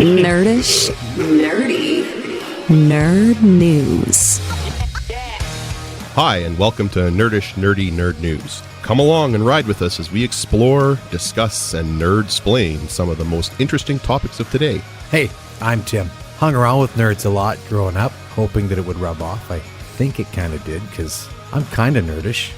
Nerdish, nerdy, nerd news. Hi, and welcome to Nerdish, Nerdy Nerd News. Come along and ride with us as we explore, discuss, and nerd-splain some of the most interesting topics of today. Hey, I'm Tim. Hung around with nerds a lot growing up, hoping that it would rub off. I think it kind of did, because I'm kind of nerdish.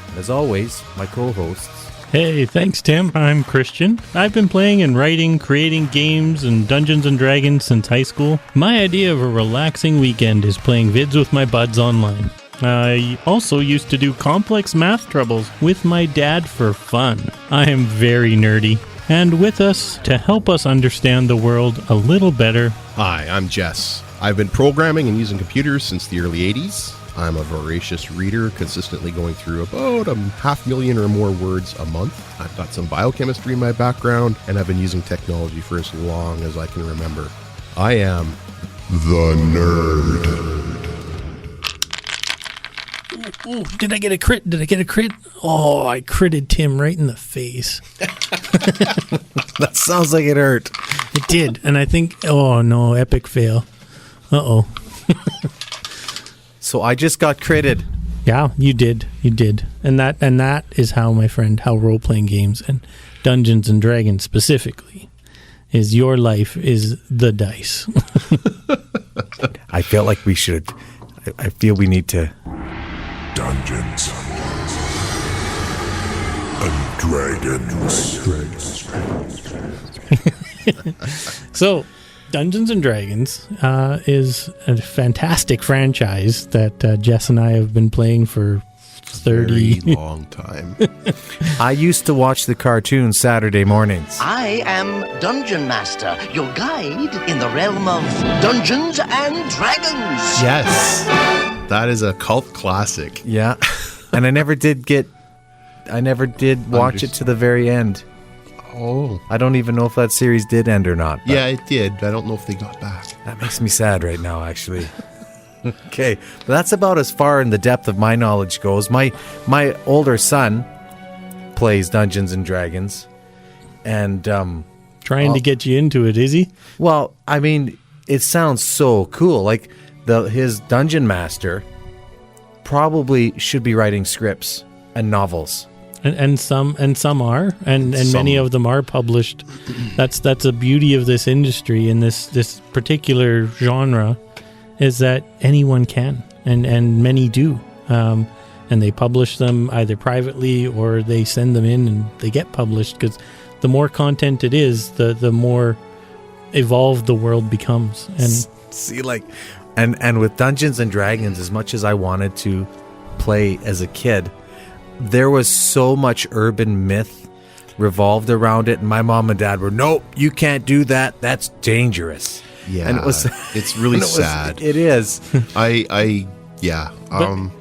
And as always, my co-hosts. Hey, thanks, Tim. I'm Christian. I've been playing and writing, creating games and Dungeons & Dragons since high school. My idea of a relaxing weekend is playing vids with my buds online. I also used to do complex math troubles with my dad for fun. I am very nerdy. And with us, to help us understand the world a little better... Hi, I'm Jess. I've been programming and using computers since the early 80s. I'm a voracious reader, consistently going through about 500,000 or more words a month. I've got some biochemistry in my background, and I've been using technology for as long as I can remember. I am the nerd. Ooh, did I get a crit? Oh, I critted Tim right in the face. That sounds like it hurt. It did, and I think, oh no, epic fail. Uh-oh. So I just got critted. Yeah, you did. And that is how, my friend, how role-playing games and Dungeons & Dragons specifically is your life is the dice. I feel like we should. I feel we need to. Dungeons and Dragons. So, Dungeons & Dragons is a fantastic franchise that Jess and I have been playing for 30 Very long time. I used to watch the cartoon Saturday mornings. I am Dungeon Master, your guide in the realm of Dungeons and Dragons. Yes. That is a cult classic. Yeah. And I never did watch it to the very end. Oh. I don't even know if that series did end or not. Yeah, it did. I don't know if they got back. That makes me sad right now, actually. Okay. But that's about as far in the depth of my knowledge goes. My older son plays Dungeons and Dragons. And trying to get you into it, is he? well, I mean, it sounds so cool. Like his dungeon master probably should be writing scripts and novels. And some are, and Some. many of them are published. That's a beauty of this industry and this particular genre, is that anyone can, and many do, and they publish them either privately or they send them in and they get published, because the more content it is, the more evolved the world becomes. And See, like, and with Dungeons and Dragons, as much as I wanted to play as a kid, there was so much urban myth revolved around it, and my mom and dad were, nope, you can't do that. That's dangerous. Yeah. And it's really sad. It is. Yeah.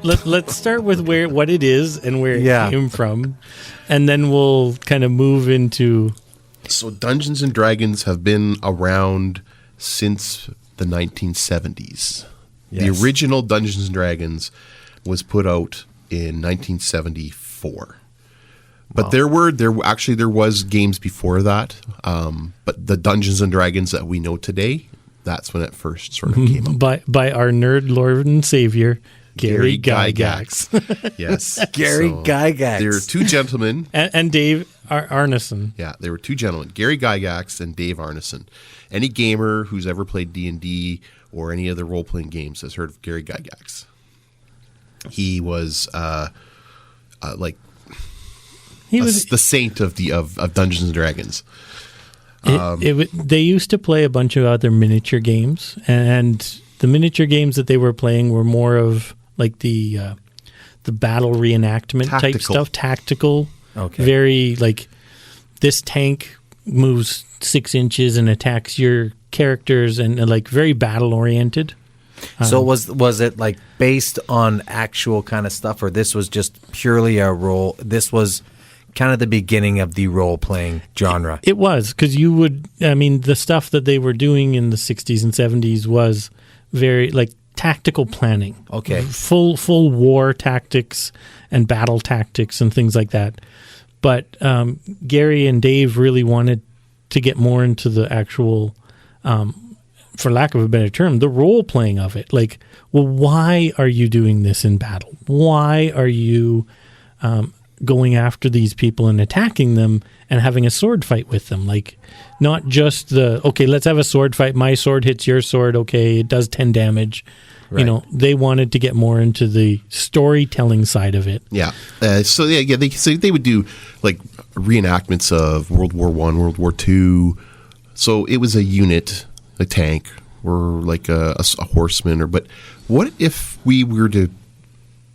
let's start with what it is and where it Yeah. came from, and then we'll kind of move into... So Dungeons and Dragons have been around since the 1970s. The Yes. original Dungeons and Dragons was put out in 1974. But there was games before that. But the Dungeons and Dragons that we know today, that's when it first sort of came up. by our nerd lord and savior, Gary Gygax. Yes. Gary Gygax. There were two gentlemen. and Dave Arneson. Yeah, there were two gentlemen, Gary Gygax and Dave Arneson. Any gamer who's ever played D&D or any other role-playing games has heard of Gary Gygax. He was He was the saint of Dungeons and Dragons. They used to play a bunch of other miniature games, and the miniature games that they were playing were more of like the battle reenactment type Tactical. stuff, tactical. Okay. Very like this tank moves 6 inches and attacks your characters, and like very battle oriented. So was it like based on actual kind of stuff, or this was just purely a role? This was kind of the beginning of the role-playing genre. It was, because the stuff that they were doing in the 60s and 70s was very like tactical planning. Okay. Full war tactics and battle tactics and things like that. But Gary and Dave really wanted to get more into the actual, for lack of a better term, the role playing of it. Like, well, why are you doing this in battle? Why are you going after these people and attacking them and having a sword fight with them? Like, not just okay, let's have a sword fight. My sword hits your sword. Okay, it does 10 damage. Right. You know, they wanted to get more into the storytelling side of it. Yeah. So they would do like reenactments of World War I, World War II. So it was a unit, a tank, or like a horseman. But what if we were to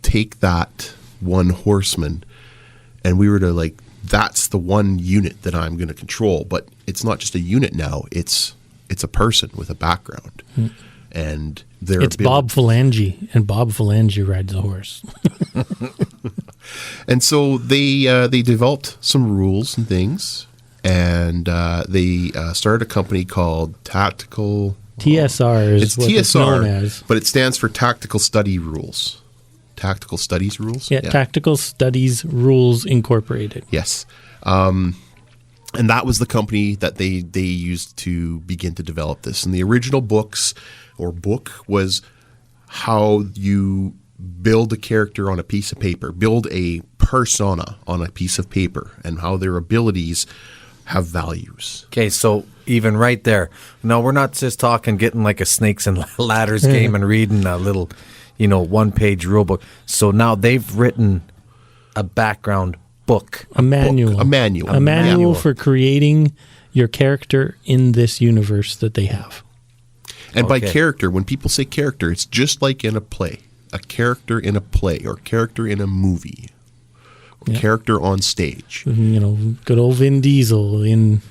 take that one horseman and we were to like, that's the one unit that I'm going to control, but it's not just a unit now. It's a person with a background. And it's Bob Phalange, and Bob Phalange rides a horse. And so they developed some rules and things, and they started a company called Tactical. TSR is It's what TSR, it's known as. but it stands for Tactical Study Rules. Tactical Studies Rules. Yeah, Tactical Studies Rules Incorporated. Yes. And that was the company that they used to begin to develop this. And the original book was how you build a character on a piece of paper, build a persona on a piece of paper, and how their abilities have values. Okay, so even right there. No, we're not just talking getting like a snakes and ladders game and reading a little, one-page rule book. So now they've written a background book. A manual. A manual. A manual for creating your character in this universe that they have. And by Okay. character, when people say character, it's just like in a play. A character in a play or character in a movie. Or character on stage. Good old Vin Diesel in,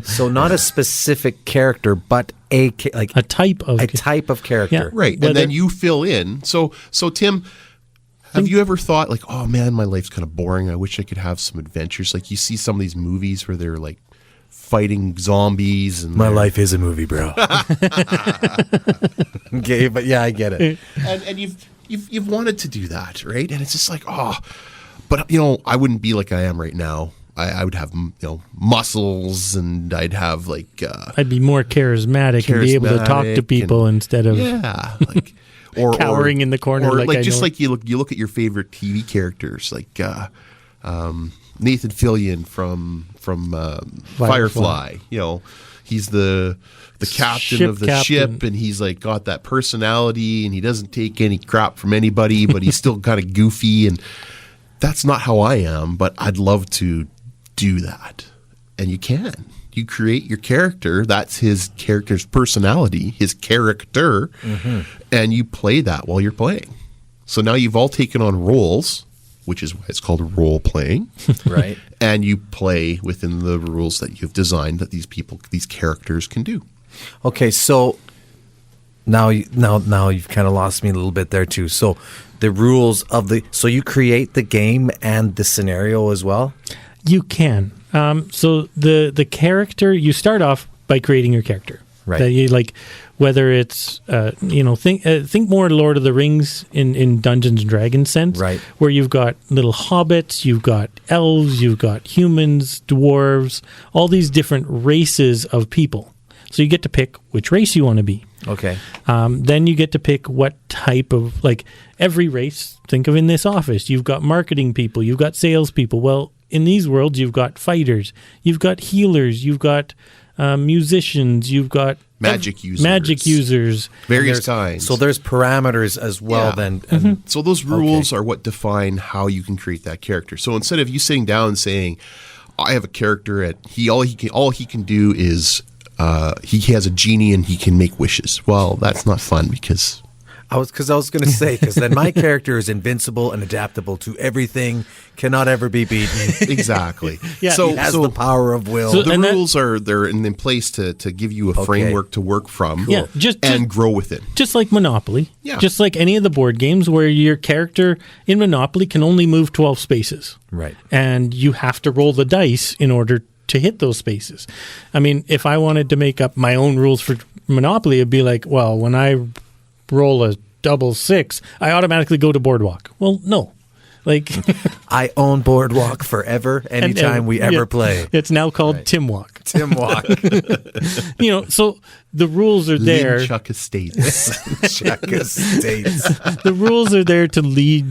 So not a specific character, but a type of character. Yeah. Right. Whether- And then you fill in. So Tim, have you ever thought like, oh man, my life's kind of boring. I wish I could have some adventures. Like you see some of these movies where they're like fighting zombies and My life is a movie, bro. Okay, but yeah, I get it. and you've wanted to do that, right? And it's just like, but I wouldn't be like I am right now. I would have muscles, and I'd have like I'd be more charismatic and be able to talk to people instead of like or cowering in the corner. or like like I just know. like you look at your favorite TV characters, like Nathan Fillion from Firefly. He's the captain Ship of the captain. ship, and he's like got that personality, and he doesn't take any crap from anybody, but he's still kind of goofy, and that's not how I am, but I'd love to do that. And you can. You create your character. That's his character's personality, his character, and you play that while you're playing. So now you've all taken on roles, which is why it's called role playing. Right. And you play within the rules that you've designed that these characters can do. Okay, so now you've kind of lost me a little bit there too. So the rules so you create the game and the scenario as well? You can. So the character, you start off by creating your character. Right. That you like, whether it's think more Lord of the Rings in Dungeons and Dragons sense, Right. Where you've got little hobbits, you've got elves, you've got humans, dwarves, all these different races of people. So you get to pick which race you want to be. Okay. Then you get to pick what type of, like every race, think of in this office, you've got marketing people, you've got salespeople. Well, in these worlds, you've got fighters, you've got healers, you've got musicians, you've got Magic users. Various kinds. So there's parameters as well then. And So those rules are what define how you can create that character. So instead of you sitting down and saying, I have a character all he can do is he has a genie and he can make wishes. Well, that's not fun because I was going to say, because then my character is invincible and adaptable to everything, cannot ever be beaten. exactly. Yeah. So He has the power of will. So- the and that- rules they're in place to give you a framework to work from. Yeah, just grow with it. just like Monopoly. Yeah. Just like any of the board games where your character in Monopoly can only move 12 spaces. Right. And you have to roll the dice in order to hit those spaces. I mean, if I wanted to make up my own rules for Monopoly, it'd be like, well, when I roll a double 6, I automatically go to Boardwalk. Well, no. Like, I own Boardwalk forever. Anytime we ever play. It's now called Timwalk. Timwalk. So the rules are there. Chuck Estates. Chuck Estates. The rules are there to lead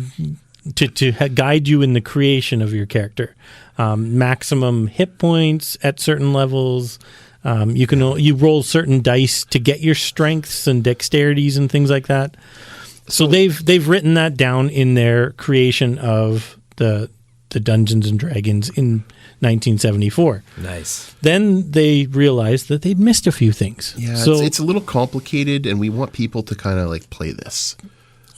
to guide you in the creation of your character. Maximum hit points at certain levels. You roll certain dice to get your strengths and dexterities and things like that. So they've written that down in their creation of the Dungeons and Dragons in 1974. Nice. Then they realized that they'd missed a few things. Yeah, so it's a little complicated, and we want people to kind of like play this.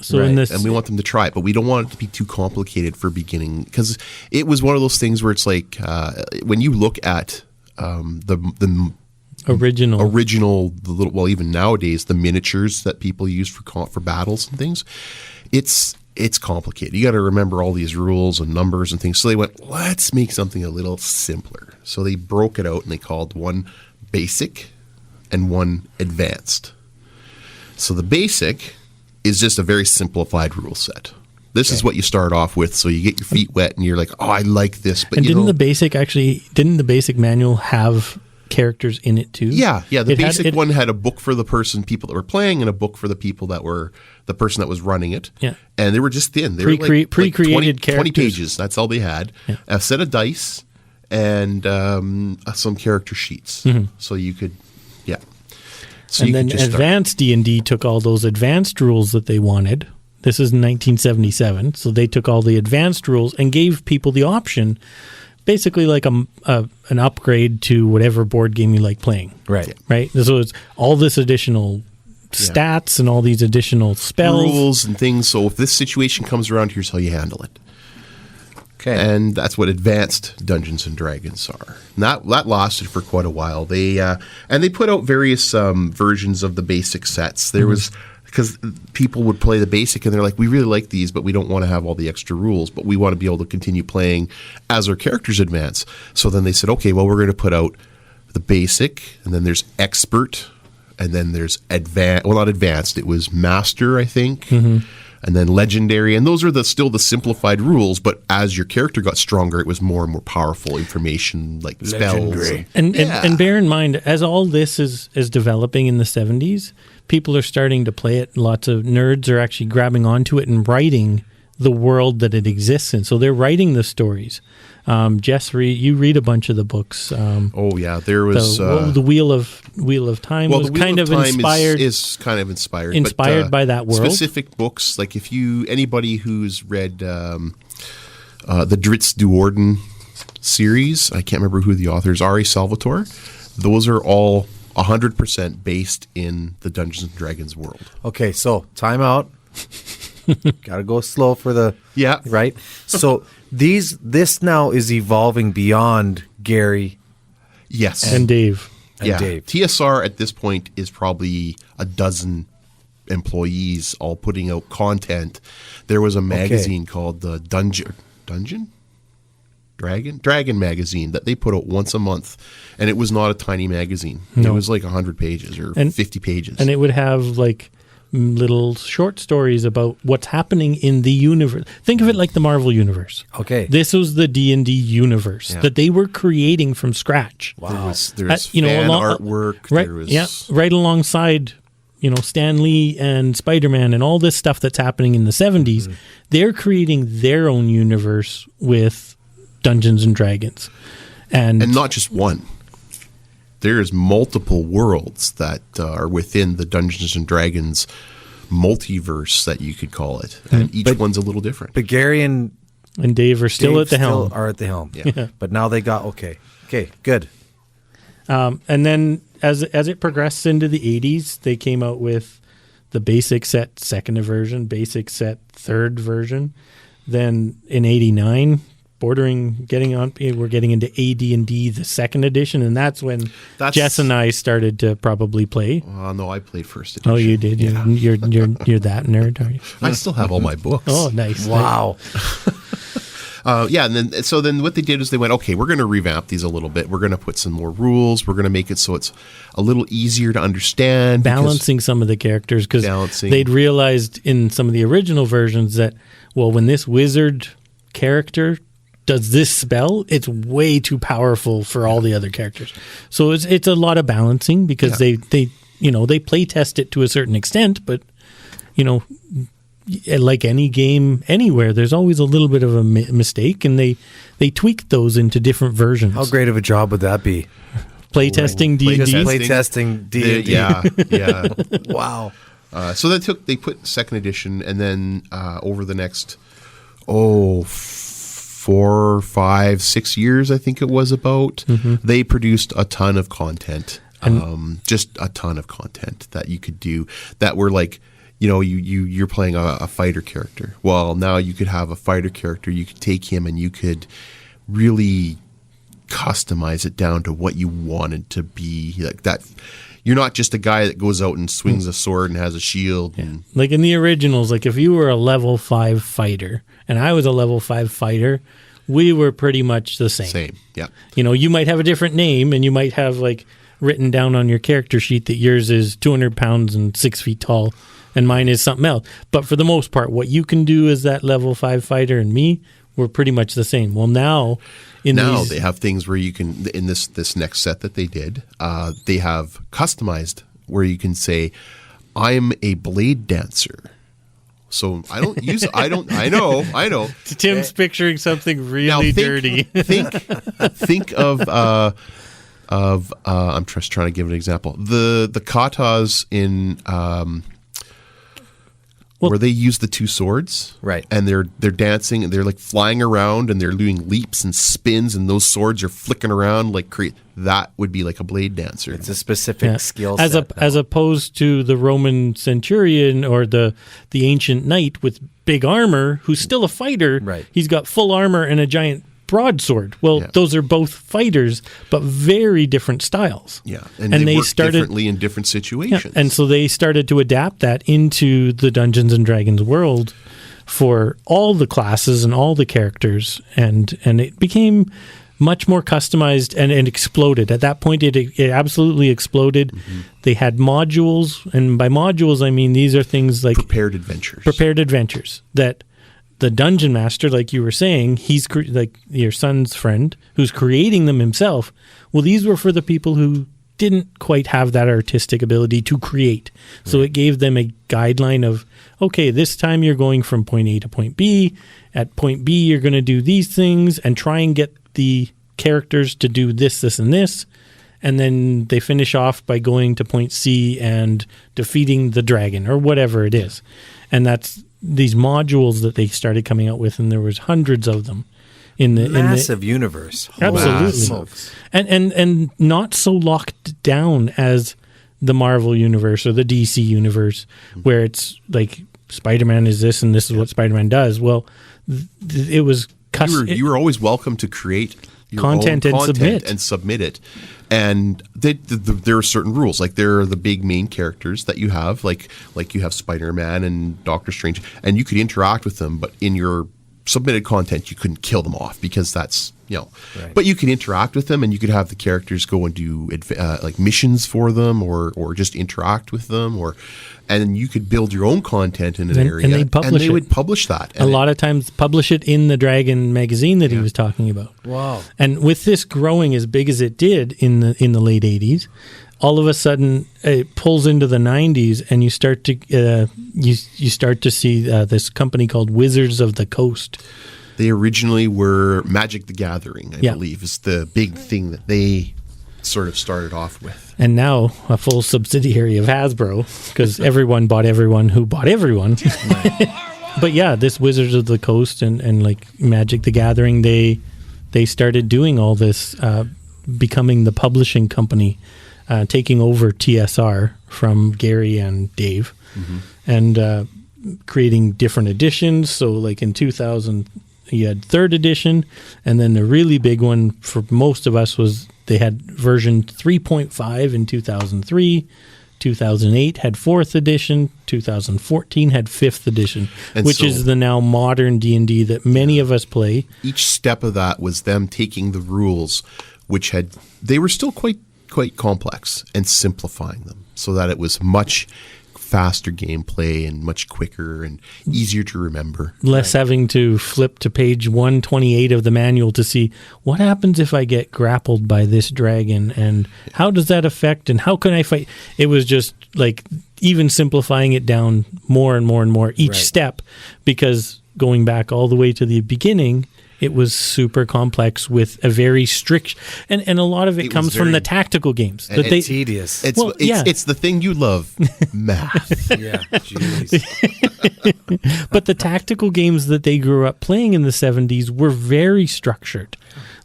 so in this, And we want them to try it, but we don't want it to be too complicated for beginning, because it was one of those things where it's like when you look at the original, even nowadays, the miniatures that people use for battles and things, it's complicated. You got to remember all these rules and numbers and things. So they went, let's make something a little simpler. So they broke it out and they called one basic and one advanced. So the basic is just a very simplified rule set. This is what you start off with, so you get your feet wet and you're like, oh, I like this. But and didn't the basic manual have characters in it too? Yeah. The basic one had a book for the people that were playing and a book for the people that were the person that was running it. Yeah. And they were just thin. They were pre-created 20 characters. pages. That's all they had. Yeah. A set of dice and some character sheets. Mm-hmm. So you could, yeah. So and you then could just Advanced D&D took all those advanced rules that they wanted. This is in 1977. So they took all the advanced rules and gave people the option, basically like an upgrade to whatever board game you like playing. Right. Right? So it's all this additional stats and all these additional spells. rules and things. So if this situation comes around, here's how you handle it. Okay. And that's what advanced Dungeons and Dragons are. And that lasted for quite a while. They put out various versions of the basic sets. There was, because people would play the basic and they're like, we really like these, but we don't want to have all the extra rules, but we want to be able to continue playing as our characters advance. So then they said, okay, well, we're going to put out the basic, and then there's expert, and then there's advanced. Well, not advanced. It was master, I think. And then legendary, and those are still the simplified rules. But as your character got stronger, it was more and more powerful information, like spells. Legendary. And bear in mind, as all this is developing in the 70s, people are starting to play it. Lots of nerds are actually grabbing onto it and writing the world that it exists in. So they're writing the stories. Jess, you read a bunch of the books. Oh yeah, there was the Wheel of Time was kind of inspired. Is kind of inspired by that world. Specific books, like anybody who's read the Drizzt Do'Urden series, I can't remember who the authors are. Salvatore. Those are all 100% based in the Dungeons and Dragons world. Okay, so time out. Got to go slow for the right. So this now is evolving beyond Gary. Yes, and Dave. Dave. TSR at this point is probably a dozen employees all putting out content. There was a magazine called the Dragon magazine that they put out once a month, and it was not a tiny magazine. No. It was like 100 pages or 50 pages. And it would have like little short stories about what's happening in the universe. Think of it like the Marvel universe. Okay. This was the D&D universe that they were creating from scratch. Wow. There's fan artwork. Right, There was, right alongside, Stan Lee and Spider-Man and all this stuff that's happening in the 70s. They're creating their own universe with Dungeons and Dragons. And not just one. There's multiple worlds that are within the Dungeons and Dragons multiverse that you could call it, and each one's a little different. But Gary and Dave are still at the helm. Are at the helm. Yeah. But now they got okay, good. And then as it progressed into the 80s, they came out with the basic set second version, basic set third version. Then in 89, we're getting into AD&D, the second edition, and that's when Jess and I started to probably play. No, I played first edition. Oh, you did? Yeah. You're that nerd, are you? I still have all my books. Oh, nice. Wow. And then what they did is they went, okay, we're going to revamp these a little bit. We're going to put some more rules. We're going to make it so it's a little easier to understand. Balancing some of the characters, because they'd realized in some of the original versions that, well, when this wizard character does this spell, it's way too powerful for all the other characters. So it's a lot of balancing because they play test it to a certain extent, but like any game anywhere, there's always a little bit of a mistake, and they tweak those into different versions. How great of a job would that be? Playtesting D&D. Playtesting D&D. Yeah. Wow. So they put second edition, and then over the next 4, 5, 6 years, I think it was about, they produced a ton of content, just a ton of content that you could do that were like, you're playing a fighter character. Well, now you could have a fighter character. You could take him and you could really customize it down to what you wanted to be. Like that, you're not just a guy that goes out and swings a sword and has a shield. And like in the originals, like if you were a level 5 fighter and I was a level 5 fighter, we were pretty much the same. Same, yeah. You might have a different name, and you might have like written down on your character sheet that yours is 200 pounds and 6 feet tall, and mine is something else. But for the most part, what you can do as that level 5 fighter and me, we're pretty much the same. Well, now they have things where you can, in this next set that they did, they have customized where you can say, I'm a blade dancer. So I know. Tim's picturing something really dirty. Think of I'm just trying to give an example. The katas in where they use the two swords, right? And they're dancing and they're like flying around and they're doing leaps and spins, and those swords are flicking around like that would be like a blade dancer. It's a specific skill set. As opposed to the Roman centurion or the ancient knight with big armor, who's still a fighter. Right. He's got full armor and a giant broadsword. Well, those are both fighters, but very different styles. Yeah, and they work differently in different situations. Yeah, and so they started to adapt that into the Dungeons and Dragons world for all the classes and all the characters, and it became much more customized and exploded. At that point, it absolutely exploded. Mm-hmm. They had modules, and by modules, I mean these are things like prepared adventures that the dungeon master, like you were saying, he's like your son's friend who's creating them himself. Well, these were for the people who didn't quite have that artistic ability to create. Right. So it gave them a guideline of, okay, this time you're going from point A to point B. At point B, you're going to do these things and try and get the characters to do this, this, and this. And then they finish off by going to point C and defeating the dragon or whatever it is. And that's these modules that they started coming out with, and there was hundreds of them in the massive universe. Absolutely, and not so locked down as the Marvel universe or the DC universe, where it's like Spider-Man is this and this is what Spider-Man does. Well, it was you were always welcome to create your content own and submit it. And there are certain rules. Like there are the big main characters that you have, like you have Spider-Man and Doctor Strange, and you could interact with them, but in your submitted content, you couldn't kill them off because that's, right. But you could interact with them, and you could have the characters go and do like missions for them, or just interact with them, and you could build your own content in an area, and they would publish that. A lot of times publish it in the Dragon magazine that he was talking about. Wow. And with this growing as big as it did in the late 80s, all of a sudden it pulls into the 90s, and you start to you start to see this company called Wizards of the Coast. They originally were Magic the Gathering, I believe, is the big thing that they sort of started off with. And now a full subsidiary of Hasbro, because everyone bought everyone who bought everyone. But yeah, this Wizards of the Coast and like Magic the Gathering, they started doing all this, becoming the publishing company, taking over TSR from Gary and Dave, and creating different editions. So like in 2000, you had 3rd edition, and then the really big one for most of us was they had version 3.5 in 2003, 2008 had 4th edition, 2014 had 5th edition, which is the now modern D&D that many of us play. Each step of that was them taking the rules, which they were still quite complex, and simplifying them so that it was much faster gameplay and much quicker and easier to remember. Less having to flip to page 128 of the manual to see what happens if I get grappled by this dragon and how does that affect and how can I fight. It was just like even simplifying it down more and more and more each step, because going back all the way to the beginning, it was super complex with a very strict, and a lot of it comes from the tactical games. And it's tedious. It's the thing you love, math. Yeah, jeez. But the tactical games that they grew up playing in the 70s were very structured.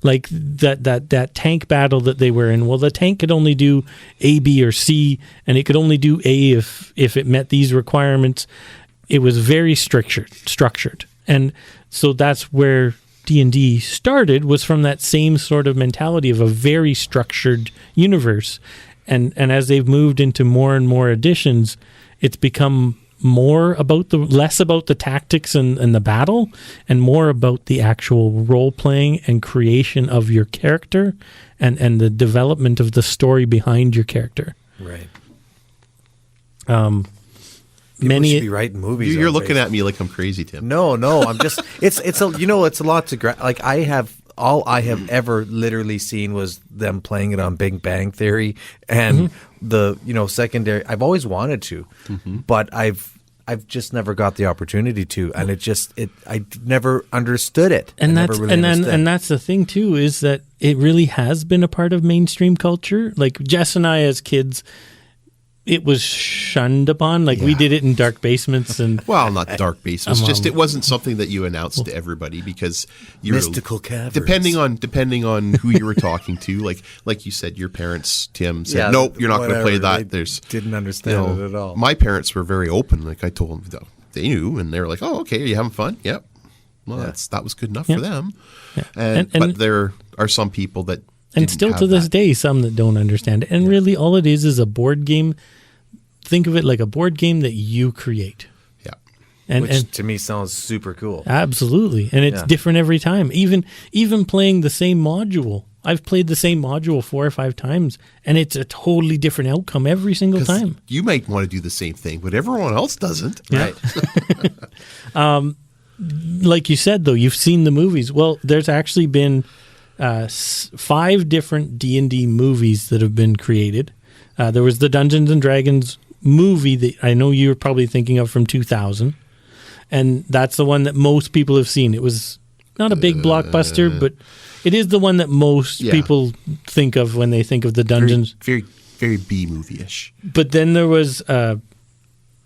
Like that tank battle that they were in. Well, the tank could only do A, B, or C, and it could only do A if it met these requirements. It was very structured. And so that's where D&D started, was from that same sort of mentality of a very structured universe. And as they've moved into more and more editions, it's become less about the tactics and the battle, and more about the actual role playing and creation of your character and the development of the story behind your character. Right. Many should be writing movies. You're looking at me like I'm crazy, Tim. No, I'm just. It's a lot to like. All I have ever literally seen was them playing it on Big Bang Theory and the secondary. I've always wanted to, but I've just never got the opportunity to, and I never understood it. And that's the thing too, is that it really has been a part of mainstream culture. Like Jess and I as kids, it was shunned upon. Like we did it in dark basements and not dark basements. Just it wasn't something that you announced to everybody because you mystical caverns. Depending on who you were talking to, like you said, your parents, Tim, said, "Nope, you're not going to play that." Didn't understand it at all. My parents were very open. Like I told them, they knew, and they were like, "Oh, okay, are you having fun?" Yep. Well, that was good enough for them. Yeah. But there are some people that. And still to this day, some that don't understand it. And really, all it is a board game. Think of it like a board game that you create. Yeah. Which to me sounds super cool. Absolutely. And it's different every time. Even playing the same module. I've played the same module 4 or 5 times, and it's a totally different outcome every single time. You might want to do the same thing, but everyone else doesn't. Right. Like you said, though, you've seen the movies. Well, there's actually been 5 different D&D movies that have been created. There was the Dungeons and Dragons movie that I know you're probably thinking of from 2000, and that's the one that most people have seen. It was not a big blockbuster, but it is the one that most people think of when they think of the Dungeons. Very, very B movie-ish. But then there was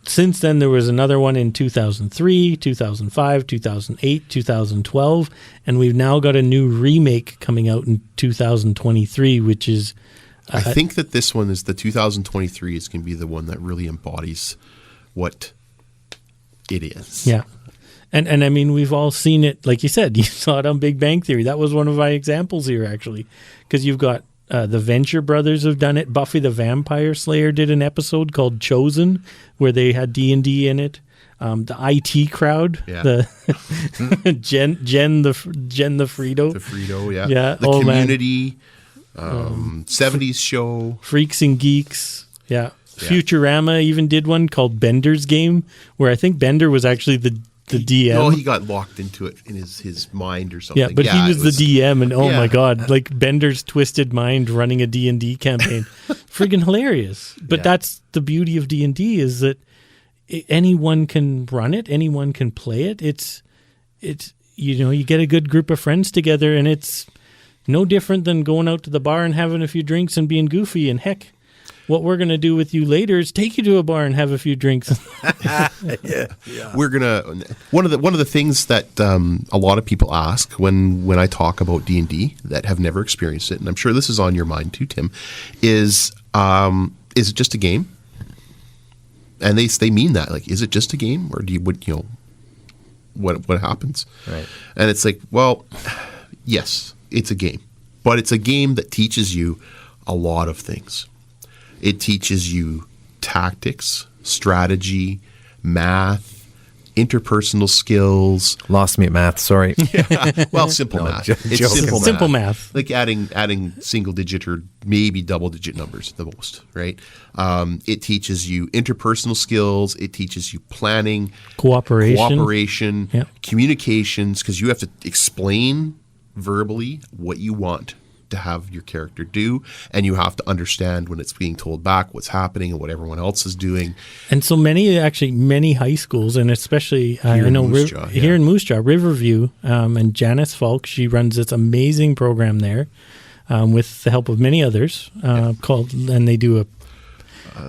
since then, there was another one in 2003, 2005, 2008, 2012, and we've now got a new remake coming out in 2023, which is... I think that this one is the 2023 is going to be the one that really embodies what it is. Yeah. And I mean, we've all seen it. Like you said, you saw it on Big Bang Theory. That was one of my examples here, actually, because you've got the Venture Brothers have done it. Buffy the Vampire Slayer did an episode called Chosen, where they had D&D in it. The IT crowd, the Jen the Frito. The Frito, yeah. Yeah. The Community, 70s show. Freaks and Geeks, yeah. Futurama even did one called Bender's Game, where I think Bender was actually the DM. No, he got locked into it in his mind or something. Yeah, but he was the DM, and my God, like Bender's twisted mind running a D&D campaign. Friggin' hilarious. But that's the beauty of D&D, is that anyone can run it, anyone can play it. It's you get a good group of friends together, and it's no different than going out to the bar and having a few drinks and being goofy. And heck, what we're going to do with you later is take you to a bar and have a few drinks. We're gonna one of the things that a lot of people ask when I talk about D&D that have never experienced it, and I'm sure this is on your mind too, Tim, is it just a game? And they mean that, like, is it just a game, or do what happens? Right. And it's like, well, yes, it's a game, but it's a game that teaches you a lot of things. It teaches you tactics, strategy, math, interpersonal skills. Lost me at math. Sorry. Well, simple math. It's joking. Simple math. Like adding single digit or maybe double digit numbers at the most, right? It teaches you interpersonal skills. It teaches you planning, Cooperation. Yeah. communications, because you have to explain verbally what you want to have your character do, and you have to understand when it's being told back what's happening and what everyone else is doing. And so many high schools, and especially Here I in know Moose Jaw, yeah. here in Moose Jaw, Riverview, and Janice Falk, she runs this amazing program there with the help of many others called, and they do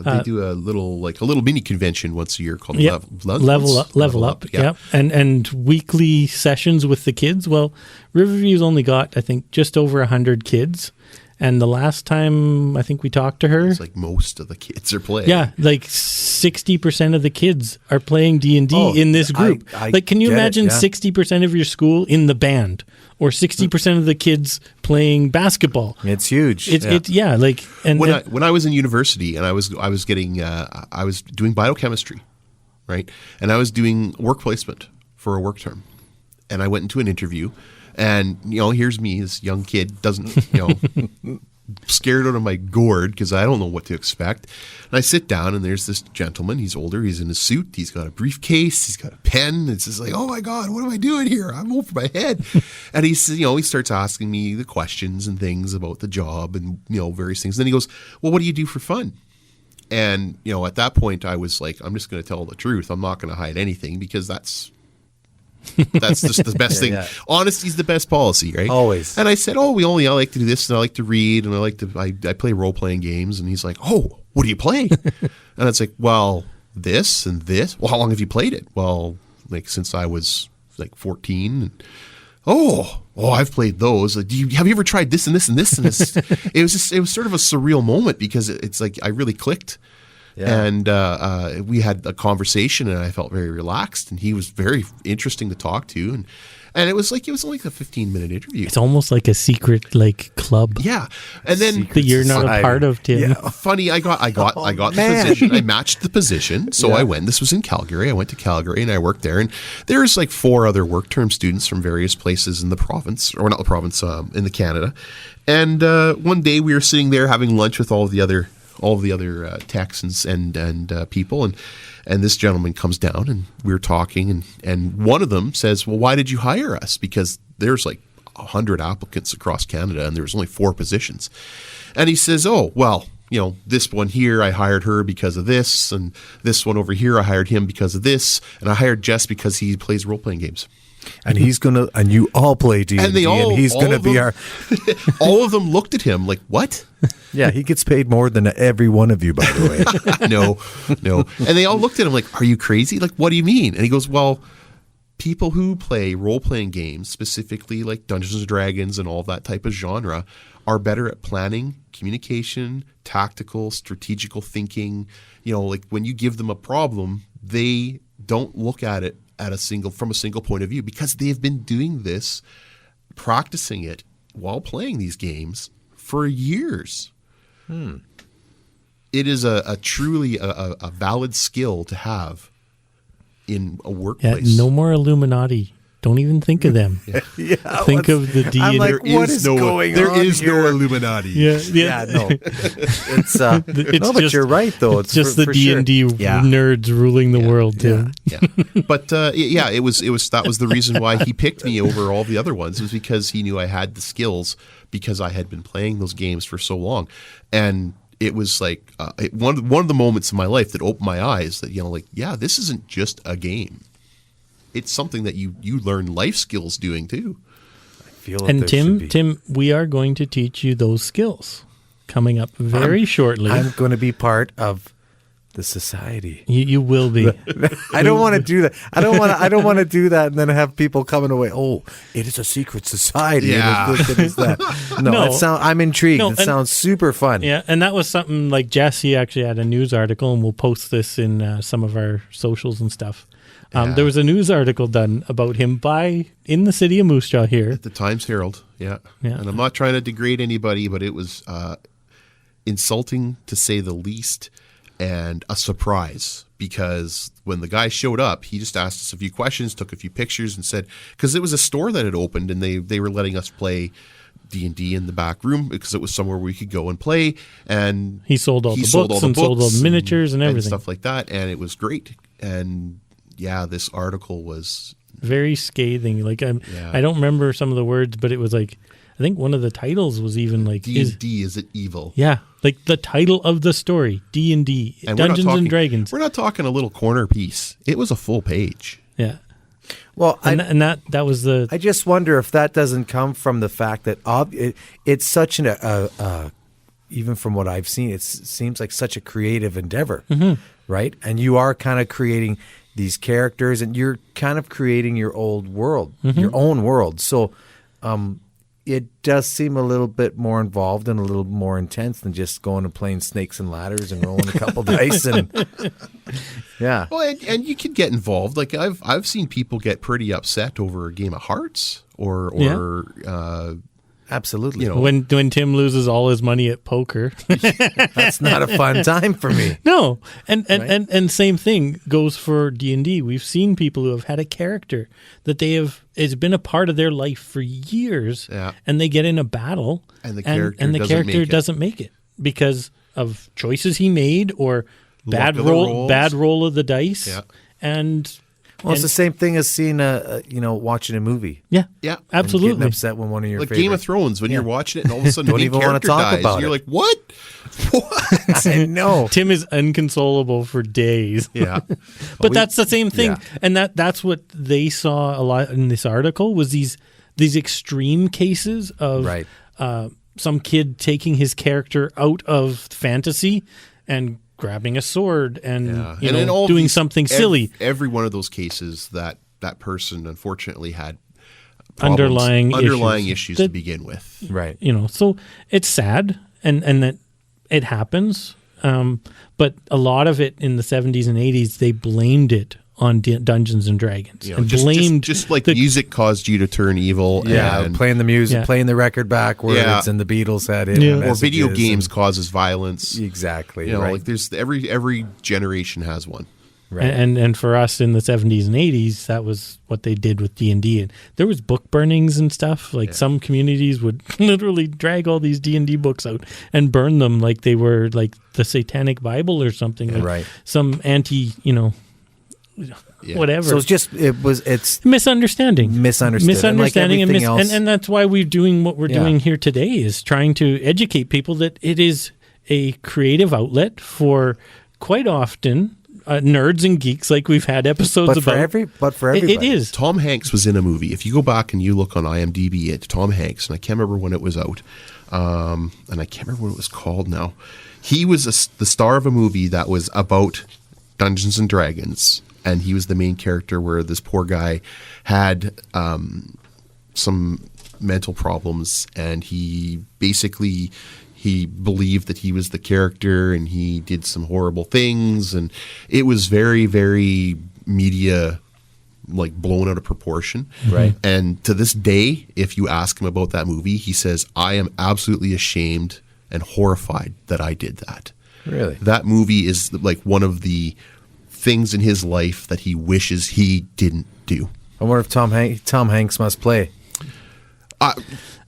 They do a little mini convention once a year called Yep. Level Up. Yeah. Yep. And weekly sessions with the kids. Well, Riverview's only got, I think, just over 100 kids. And the last time I think we talked to her, It's like most of the kids are playing. yeah, like 60% of the kids are playing D&D in this group. I like, can you get it, imagine yeah. 60% of your school in the band, or 60% of the kids playing basketball? It's huge. When I was in university and I was doing biochemistry, right? And I was doing work placement for a work term. And I went into an interview, and here's me, this young kid, doesn't scared out of my gourd because I don't know what to expect. And I sit down, and there's this gentleman. He's older. He's in a suit. He's got a briefcase. He's got a pen. It's just like, oh my God, what am I doing here? I'm over my head. And he says, he starts asking me the questions and things about the job and various things. And then he goes, well, what do you do for fun? And at that point, I was like, I'm just going to tell the truth. I'm not going to hide anything, because that's just the best thing. Yeah. Honesty's the best policy, right? Always. And I said, I like to do this, and I like to read, and I play role-playing games. And he's like, oh, what do you play? And it's like, well, this and this. Well, how long have you played it? Well, like since I was like 14. And, I've played those. Like, have you ever tried this and this and this and this? It was sort of a surreal moment, because it's like I really clicked. Yeah. And we had a conversation, and I felt very relaxed, and he was very interesting to talk to, and it was only like a 15-minute interview. It's almost like a secret club. Yeah, and then that you're not a part of, Tim. Yeah. Funny, I got the position. I matched the position, so I went. This was in Calgary. I went to Calgary, and I worked there. And there's like 4 other work term students from various places in the province, or not the province, in the Canada. And one day we were sitting there having lunch with all of the other techs and people, and this gentleman comes down, and we were talking, and one of them says, well, why did you hire us? Because there's like 100 applicants across Canada, and there was only 4 positions. And he says, oh, well, this one here, I hired her because of this, and this one over here, I hired him because of this, and I hired Jess because he plays role-playing games. And and you all play D&D, and he's going to be our... all of them looked at him like, what? Yeah, he gets paid more than every one of you, by the way. No. And they all looked at him like, are you crazy? Like, what do you mean? And he goes, well, people who play role-playing games, specifically like Dungeons & Dragons and all that type of genre, are better at planning, communication, tactical, strategical thinking. Like when you give them a problem, they don't look at it from a single point of view, because they've been doing this, practicing it while playing these games for years. It is a truly a valid skill to have in a workplace. Yeah, no more Illuminati. Don't even think of them. Think of the D&D. I'm like, what is going on? There is here? no Illuminati. Yeah, no. It's but you're right though. It's just the D&D nerds ruling the world, Tim. Yeah. But it was that was the reason why he picked me over all the other ones, was because he knew I had the skills, because I had been playing those games for so long. And it was like one of the moments in my life that opened my eyes that this isn't just a game. It's something that you learn life skills doing too. I feel and Tim, we are going to teach you those skills coming up very shortly. I'm going to be part of the society. You will be. I don't want to do that. I don't want to do that and then have people coming away. Oh, it is a secret society. Yeah. And it is that. No. I'm intrigued. It sounds super fun. Yeah, and that was something like Jesse actually had a news article, and we'll post this in some of our socials and stuff. There was a news article done about him in the city of Moose Jaw here. At the Times Herald, yeah. And I'm not trying to degrade anybody, but it was insulting to say the least. and a surprise, because when the guy showed up, he just asked us a few questions, took a few pictures, and said, because it was a store that had opened and they were letting us play D&D in the back room because it was somewhere we could go and play. And He sold all the books and sold all the miniatures and everything. stuff like that, and it was great. And yeah, this article was very scathing. Like I don't remember some of the words, but it was like, I think one of the titles was even like D&D is it evil? Yeah, like the title of the story, D&D, And we're not Dungeons talking- and Dragons. We're not talking a little corner piece. It was a full page. Yeah, Well, and that was the I just wonder if that doesn't come from the fact that it's such even from what I've seen, it seems like such a creative endeavor, right? And you are kind of creating these characters, and you're kind of creating your old world, your own world. So it does seem a little bit more involved and a little more intense than just going and playing snakes and ladders and rolling a couple dice. And yeah. Well, and you can get involved. Like I've seen people get pretty upset over a game of Hearts or Absolutely. you know, when Tim loses all his money at poker. That's not a fun time for me. No, and same thing goes for D&D. We've seen people who have had a character that it's been a part of their life for years, Yeah. and they get in a battle, And the character doesn't character make it. doesn't make it because of choices he made or bad of the rolls. roll of the dice, Yeah. and Well, it's the same thing as seeing watching a movie. yeah, Yeah. And absolutely. getting upset when one of your like favorite. Game of Thrones when you're watching it and all of a sudden Don't the main even wanna character talk dies. about You're it. like, what? What? I know. Tim is inconsolable for days. Yeah. But that's the same thing, yeah. and that's what they saw a lot in this article was these extreme cases of Right. some kid taking his character out of fantasy and grabbing a sword and in all doing these- something silly. Every one of those cases that person unfortunately had problems, Underlying issues that- to begin with. Right. So it's sad and that it happens. But a lot of it in the 70s and 80s, they blamed it on Dungeons and Dragons You know, and just, blamed just like the music caused you to turn evil. Yeah, and, playing the music, Yeah. playing the record backwards, Yeah. and the Beatles had it. Yeah. and or video messages games causes violence. and- exactly. You know, right. like there's every generation has one. right. And for us in the 70s and 80s, that was what they did with D&D. And there was book burnings and stuff. Like some communities would literally drag all these D&D books out and burn them like they were like the Satanic Bible or something. Like Right. some Yeah. whatever. So it's misunderstanding. Misunderstood. And like Misunderstanding everything else- and that's why we're doing what we're Yeah. doing here today is trying to educate people that it is a creative outlet for quite often nerds and geeks like we've had episodes but for about. everybody. It is. Tom Hanks was in a movie. If you go back and you look on IMDb at Tom Hanks, and I can't remember when it was out, and I can't remember what it was called now. He was the star of a movie that was about Dungeons and Dragons, and he was the main character where this poor guy had some mental problems, and he believed that he was the character, and he did some horrible things, and it was very, very media like blown out of proportion. Right. And to this day, if you ask him about that movie, he says, I am absolutely ashamed and horrified that I did that. Really? That movie is like one of the things in his life that he wishes he didn't do. I wonder if Tom Hanks must play.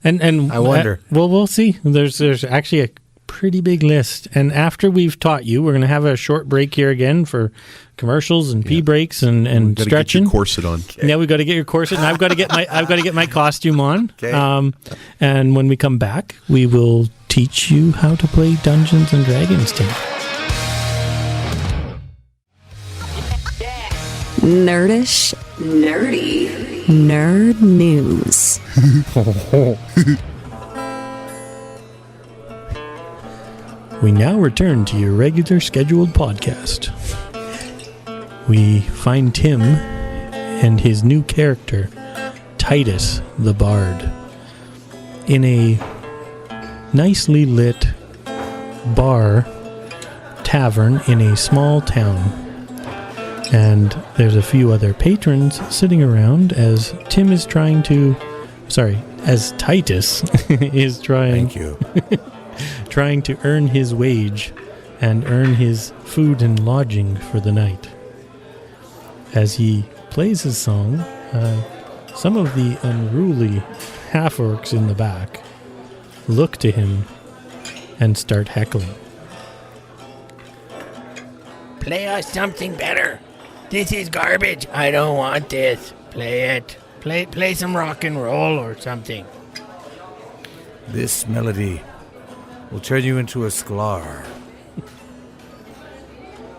And I wonder. Well, we'll see. There's actually a pretty big list. And after we've taught you, we're going to have a short break here again for commercials and pee breaks and Gotta get stretching. your corset on. Yeah, we got to get your corset, and I've got to get my costume on. Okay. And when we come back, we will teach you how to play Dungeons and Dragons, Tim. Nerdish, nerdy, nerd news. We now return to your regular scheduled podcast. We find Tim and his new character, Titus the Bard, in a nicely lit bar tavern in a small town. And there's a few other patrons sitting around as Tim is trying to, as Titus is trying Thank you. trying to earn his wage and earn his food and lodging for the night. As he plays his song, some of the unruly half-orcs in the back look to him and start heckling. Play us something better. This is garbage. I don't want this. Play it. Play some rock and roll or something. This melody will turn you into a sklar.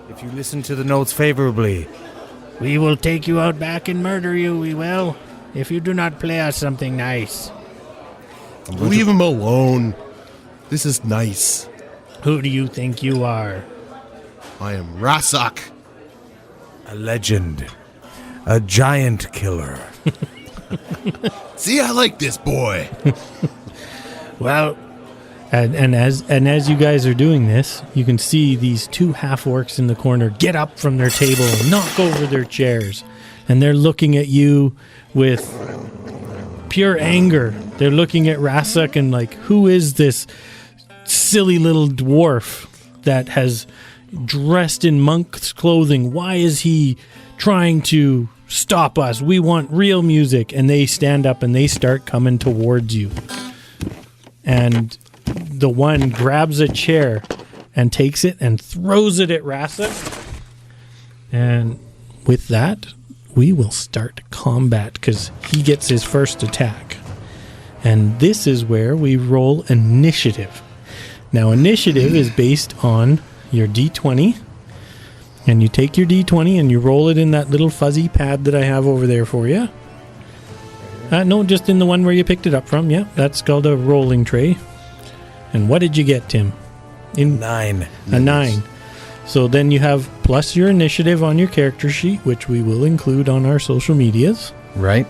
If you listen to the notes favorably, We will take you out back and murder you, we will, if you do not play us something nice. Leave him alone. This is nice. Who do you think you are? I am Rasak. a legend, a giant killer. See, I like this boy. Well, And as you guys are doing this, you can see these two half-orcs in the corner get up from their table and knock over their chairs. And they're looking at you with pure anger. They're looking at Rasak and like, who is this silly little dwarf that has dressed in monk's clothing? Why is he trying to stop us? We want real music. And they stand up and they start coming towards you. And the one grabs a chair and takes it and throws it at Rasak. And with that, we will start combat because he gets his first attack. And this is where we roll initiative. Now, initiative is based on your D20. And you take your D20 and you roll it in that little fuzzy pad that I have over there for you. No, just in the one where you picked it up from. Yeah, that's called a rolling tray. And what did you get, Tim? 9. A 9. So then you have plus your initiative on your character sheet, which we will include on our social medias. Right?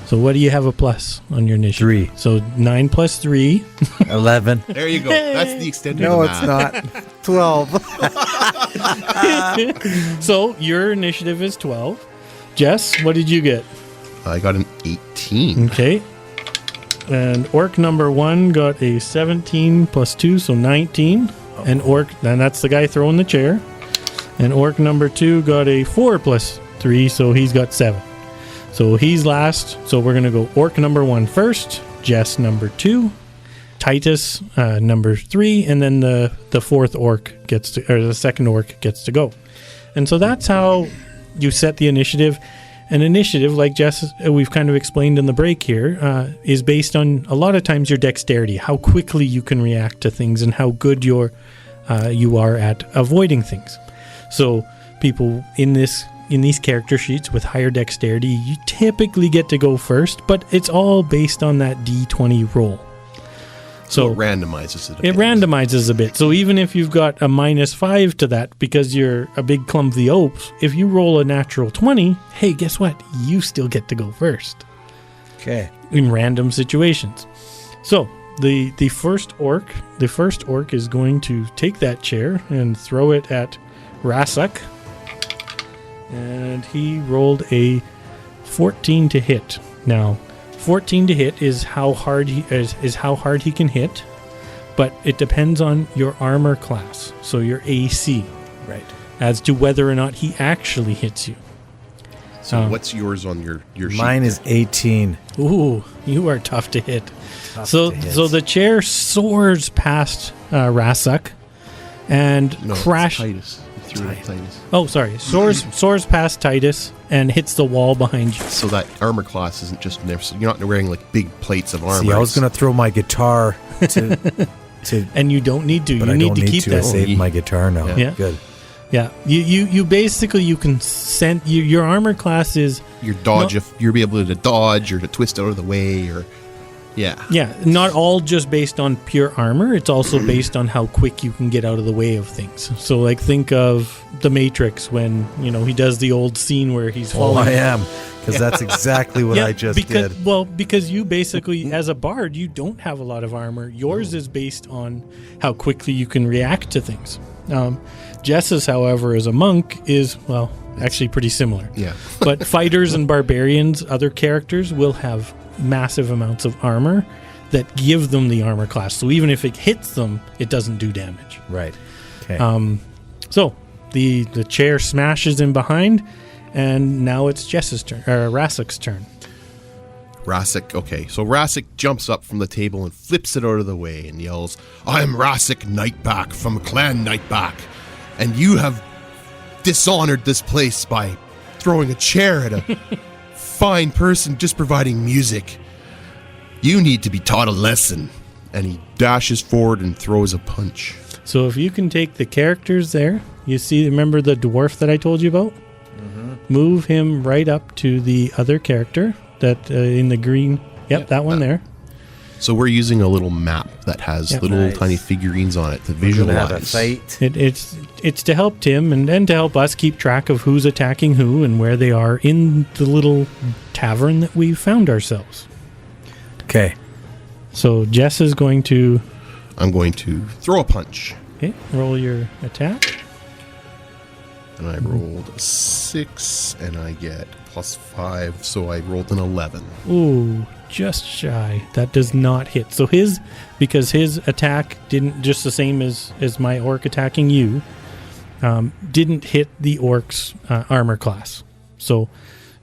So what do you have a plus on your initiative? 3. So 9 plus 3. 11. There you go. That's the extent No, of it's the math. not. 12. So your initiative is 12. Jess, what did you get? I got an 18. Okay. And orc number 1 got a 17 plus 2, so 19. And that's the guy throwing the chair. And orc number 2 got a 4 plus 3, so he's got 7. So he's last. So we're going to go orc number 1 first, Jess number 2, Titus number 3, and then the fourth orc gets to, or the second orc gets to go. And so that's how you set the initiative. An initiative, like Jess, we've kind of explained in the break here, is based on a lot of times your dexterity, how quickly you can react to things, and how good you are at avoiding things. So people in these character sheets with higher dexterity, you typically get to go first, but it's all based on that D20 roll. So it randomizes it a it bit. randomizes a bit. So even if you've got a -5 to that because you're a big clumsy oaf, if you roll a natural 20, hey, guess what? You still get to go first Okay. in random situations. So the first orc is going to take that chair and throw it at Rasak. And he rolled a 14 to hit. Now, 14 to hit is how hard he can hit, but it depends on your armor class, so your AC, Right. as to whether or not he actually hits you. So what's yours on your sheet? Mine is 18. Ooh, you are tough to hit. Tough So to hit. so the chair soars past Rasak and No, it's crash. Titus. You threw it at Titus. Oh, sorry, soars past Titus and hits the wall behind you. So that armor class isn't just you're not wearing like big plates of armor. See, I was going to throw my guitar to And you don't need to. but You I need don't to need keep to. I that. saved my guitar now. Yeah. Good. Yeah, you basically you can send your armor class is you'll be able to dodge or to twist out of the way or not all just based on pure armor. It's also based on how quick you can get out of the way of things. So like think of the Matrix when he does the old scene where he's Oh, falling. I am. Because that's exactly what I just did. Well, because you basically, as a bard, you don't have a lot of armor. Yours is based on how quickly you can react to things. Jess's, however, as a monk, is, well, actually pretty similar. Yeah. But fighters and barbarians, other characters, will have massive amounts of armor that give them the armor class. So even if it hits them, it doesn't do damage. Right. Okay. So the chair smashes in behind, and now it's Jess's turn, or Rassik's turn. Rassik, okay. So Rassik jumps up from the table and flips it out of the way and yells, I'm Rassik Nightback from Clan Nightback, and you have dishonored this place by throwing a chair at a fine person just providing music. You need to be taught a lesson. And he dashes forward and throws a punch. So if you can take the characters there, you see, remember the dwarf that I told you about? Move him right up to the other character that in the green. Yep, that one there. So we're using a little map that has little Nice. tiny figurines on it to We're gonna have a visualize. fight. It's to help Tim and to help us keep track of who's attacking who and where they are in the little tavern that we found ourselves. Okay. So Jess is going to I'm going to throw a punch. roll your attack. And I rolled a 6 and I get +5, so I rolled an 11. Ooh, just shy. That does not hit. So because his attack didn't, just the same as my orc attacking you, didn't hit the orc's armor class. So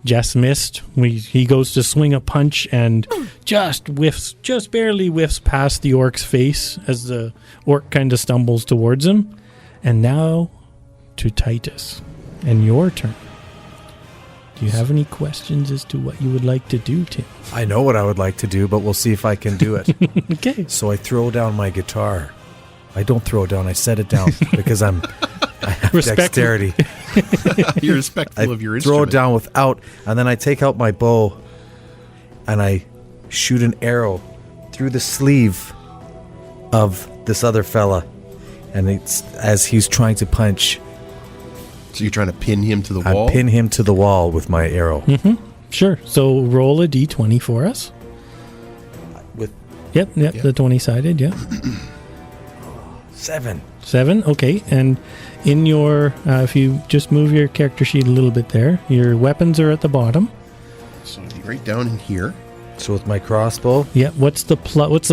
Jess missed. He goes to swing a punch and just barely whiffs past the orc's face as the orc kind of stumbles towards him. And now to Titus, and your turn. Do you have any questions as to what you would like to do, Tim? I know what I would like to do, but we'll see if I can do it. Okay. So I throw down my guitar. I don't throw it down. I set it down because I have Respect- dexterity. You're respectful I of your throw instrument. it down without, and then I take out my bow, and I shoot an arrow through the sleeve of this other fella, and it's as he's trying to punch. So you're trying to pin him to the wall? I pin him to the wall with my arrow. Sure. So roll a d20 for us. With Yep, the 20-sided, yeah. 7. 7, okay. And in your, if you just move your character sheet a little bit there, your weapons are at the bottom. So it'd be right down in here. So with my crossbow, Yeah, what's the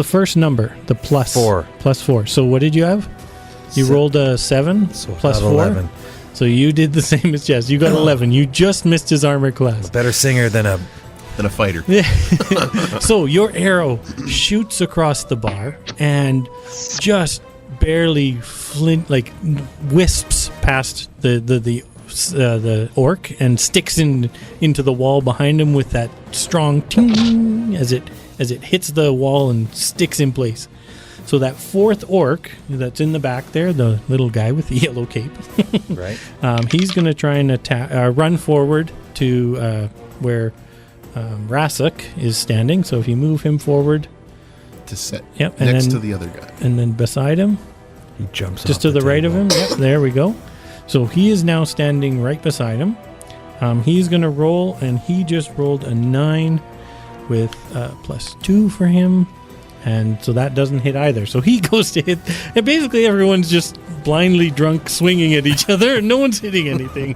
first number? The plus. 4. Plus 4. So what did you have? You rolled a 7 so plus got 4. 11. So you did the same as Jess. You got 11. You just missed his armor class. Better singer than a. Than a fighter. So your arrow shoots across the bar and just barely wisps past the orc and sticks into the wall behind him with that strong ting as it hits the wall and sticks in place. So that fourth orc that's in the back there, the little guy with the yellow cape, Right. he's going to try and run forward to where Rassik is standing. So if you move him forward, To set Yep, and next then- to the other guy. and then beside him, He jumps just off to the right of table. him, yep, there we go. So he is now standing right beside him. He's going to roll, and he just rolled a 9 with +2 for him. And so that doesn't hit either. So he goes to hit, and basically everyone's just blindly drunk swinging at each other, and no one's hitting anything.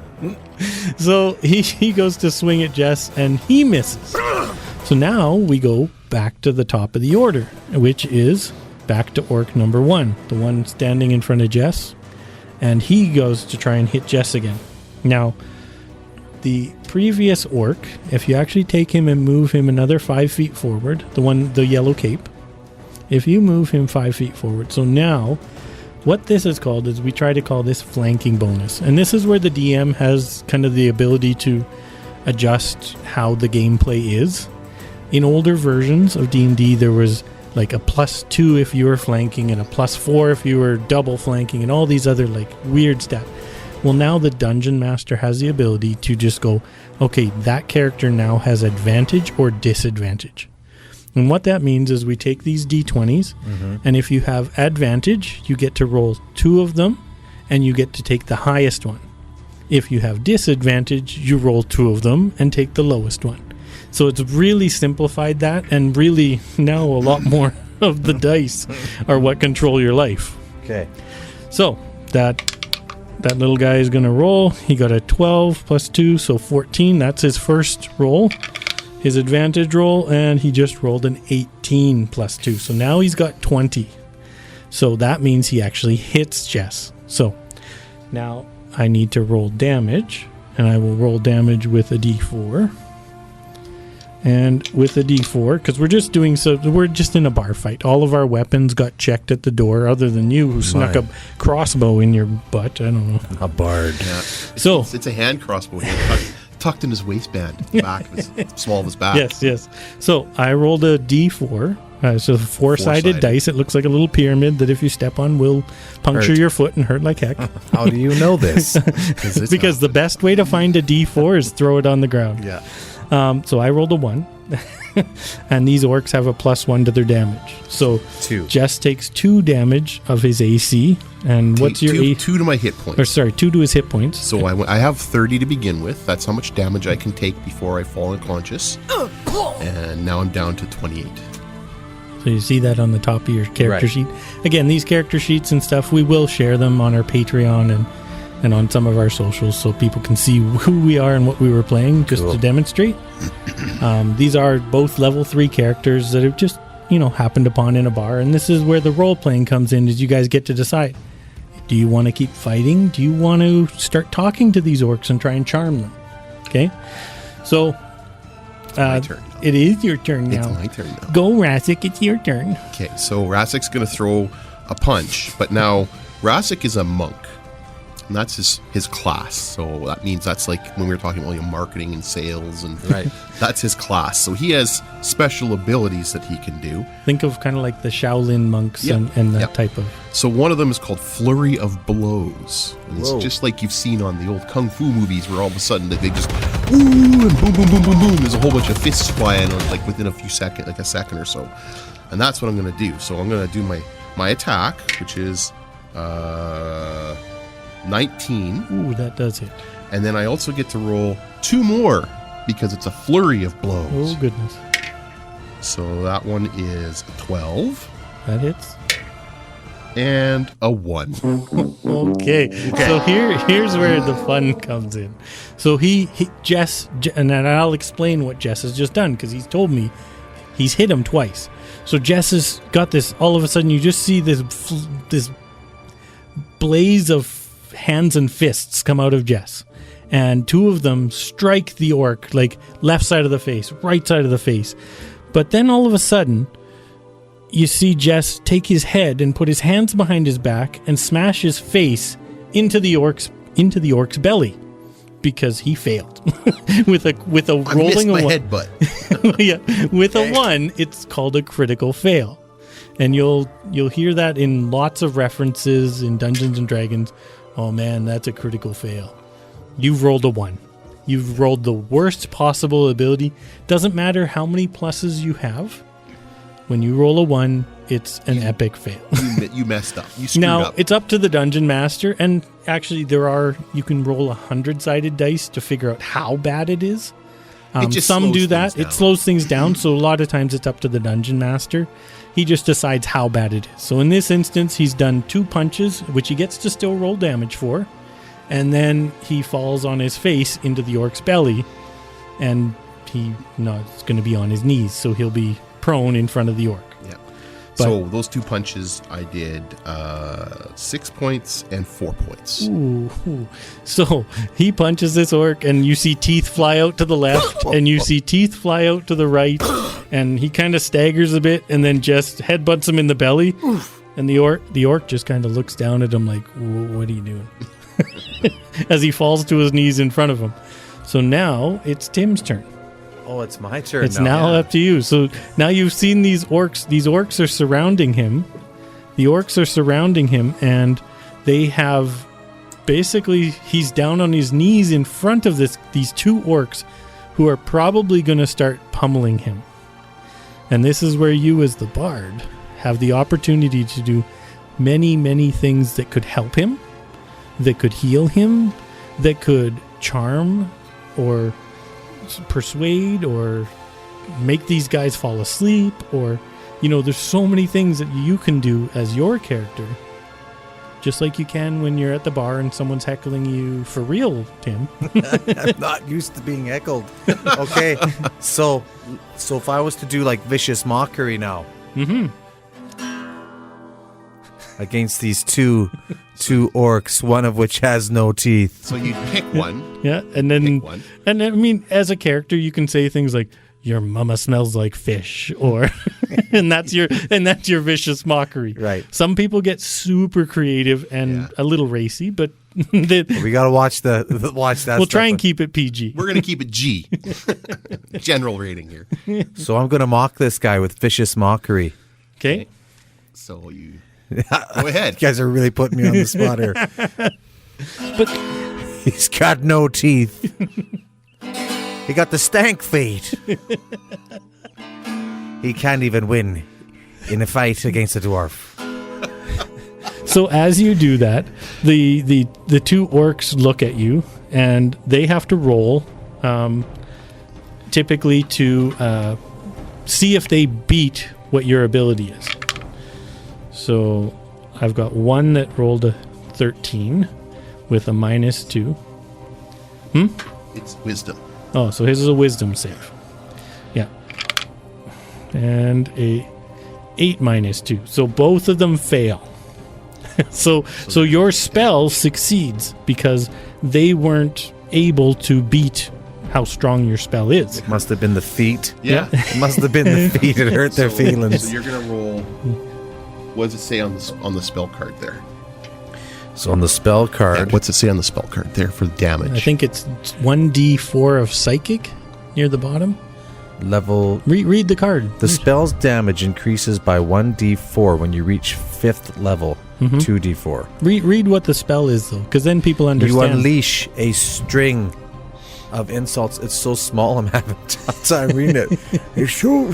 So he goes to swing at Jess, and he misses. So now we go back to the top of the order, which is back to orc number 1, the one standing in front of Jess. And he goes to try and hit Jess again. Now, the previous orc, if you actually take him and move him another 5 feet forward, the yellow cape, if you move him 5 feet forward, so now what this is called is we try to call this flanking bonus. And this is where the DM has kind of the ability to adjust how the gameplay is. In older versions of D&D, there was like a +2 if you were flanking and a +4 if you were double flanking and all these other like weird stats. Well, now the Dungeon Master has the ability to just go, okay, that character now has advantage or disadvantage. And what that means is we take these d20s, and if you have advantage, you get to roll 2 of them, and you get to take the highest one. If you have disadvantage, you roll 2 of them and take the lowest one. So it's really simplified that, and really now a lot more of the dice are what control your life. Okay. So that little guy is going to roll. He got a 12 +2, so 14. That's his first roll. His advantage roll, and he just rolled an 18 +2. So now he's got 20. So that means he actually hits Jess. So now I need to roll damage, and I will roll damage with a d4. And with a d4, because we're just in a bar fight. All of our weapons got checked at the door, other than you, who snuck a crossbow in your butt. I don't know. A bard. Yeah. So It's a hand crossbow here, tucked in his waistband, the back of his, small of his back. yes. So I rolled a d4. So four-sided Four-sided. dice. It looks like a little pyramid that if you step on will puncture Hurt. your foot and hurt like heck. How do you know this? Because the best way to find a d4 is throw it on the ground. Yeah. So I rolled a 1. And these orcs have a +1 to their damage. So 2. Jess takes 2 damage of his AC. And what's your two to my hit points? Or sorry, 2 to his hit points. So I have 30 to begin with. That's how much damage I can take before I fall unconscious. And now I'm down to 28. So you see that on the top of your character Right. sheet. Again, these character sheets and stuff, we will share them on our Patreon and on some of our socials so people can see who we are and what we were playing, just to demonstrate. These are both level 3 characters that have just, happened upon in a bar. And this is where the role-playing comes in, is you guys get to decide. Do you want to keep fighting? Do you want to start talking to these orcs and try and charm them? Okay? So, my turn. It is your turn now. It's my turn now. Go, Rasik, it's your turn. Okay, so Rasik's going to throw a punch, but now Rasik is a monk. And that's his class. So that means that's like when we were talking about marketing and sales, and Right. that's his class. So he has special abilities that he can do. Think of kind of like the Shaolin monks and that type of... So one of them is called Flurry of Blows. And it's Whoa. just like you've seen on the old Kung Fu movies where all of a sudden they just, ooh, and boom, boom, boom, boom, boom. There's a whole bunch of fists flying like within a second or so. And that's what I'm going to do. So I'm going to do my attack, which is 19. Ooh, that does hit. And then I also get to roll 2 more because it's a Flurry of Blows. Oh, goodness. So that one is 12 That hits. and a 1. Okay. So here's where the fun comes in. So Jess, and then I'll explain what Jess has just done, because he's told me he's hit him twice. So Jess has got this, all of a sudden you just see this blaze of hands and fists come out of Jess. And 2 of them strike the orc, like left side of the face, right side of the face. But then all of a sudden, you see Jess take his head and put his hands behind his back and smash his face into the orc's belly, because he failed with a I missed rolling my a 1. headbutt. Yeah, with a 1, it's called a critical fail. And you'll hear that in lots of references in Dungeons and Dragons. Oh man, that's a critical fail. You've rolled a 1. You've rolled the worst possible ability. Doesn't matter how many pluses you have. When you roll a 1, it's an epic fail. You messed up. You screwed Now, up. it's up to the dungeon master, and actually you can roll 100-sided dice to figure out how bad it is. It just Some slows do things that. It down. slows things down, so a lot of times it's up to the dungeon master. He just decides how bad it is. So in this instance, he's done 2 punches, which he gets to still roll damage for, and then he falls on his face into the orc's belly, and it's going to be on his knees, so he'll be prone in front of the orc. Yeah. So those 2 punches, I did 6 points and 4 points. Ooh. So he punches this orc, and you see teeth fly out to the left, and you see teeth fly out to the right, and he kind of staggers a bit, and then just headbutts him in the belly. And the orc just kind of looks down at him like, "What are you doing?" As he falls to his knees in front of him. So now it's Tim's turn. Oh, it's my turn. It's now up to you. So now you've seen these orcs. These orcs are surrounding him. The orcs are surrounding him, and they have basically, he's down on his knees in front of these 2 orcs who are probably going to start pummeling him. And this is where you, as the bard, have the opportunity to do many, many things that could help him, that could heal him, that could charm or persuade or make these guys fall asleep, or there's so many things that you can do as your character, just like you can when you're at the bar and someone's heckling you for real, Tim. I'm not used to being heckled. Okay, so if I was to do like vicious mockery now, against these two orcs, one of which has no teeth. So you pick one. Yeah, and then Pick one. and I mean, as a character, you can say things like "Your mama smells like fish," or and that's your vicious mockery. Right. Some people get super creative and a little racy, but We got to watch that. we'll try and keep it PG. We're going to keep it G. General rating here. So I'm going to mock this guy with vicious mockery. Okay. So you go ahead. You guys are really putting me on the spot here. But He's got no teeth. He got the stank feet. He can't even win in a fight against a dwarf. so as you do that, the two orcs look at you and they have to roll, typically to see if they beat what your ability is. So I've got one that rolled a 13 with a -2. It's wisdom. Oh, so his is a wisdom save. Yeah. And a 8 -2. So both of them fail. so your spell succeeds because they weren't able to beat how strong your spell is. Must have been the feet. Yeah. It must have been the feet. It hurt their feelings. So you're going to roll. What does it say on the spell card there? So on the spell card, What's it say on the spell card there for damage? I think it's 1d4 of psychic near the bottom. level Read the card. the spell's damage increases by 1d4 when you reach 5th level. 2d4. Read what the spell is though, because then people understand. You unleash a string of insults. It's so small, I'm having a tough time reading it. It's so.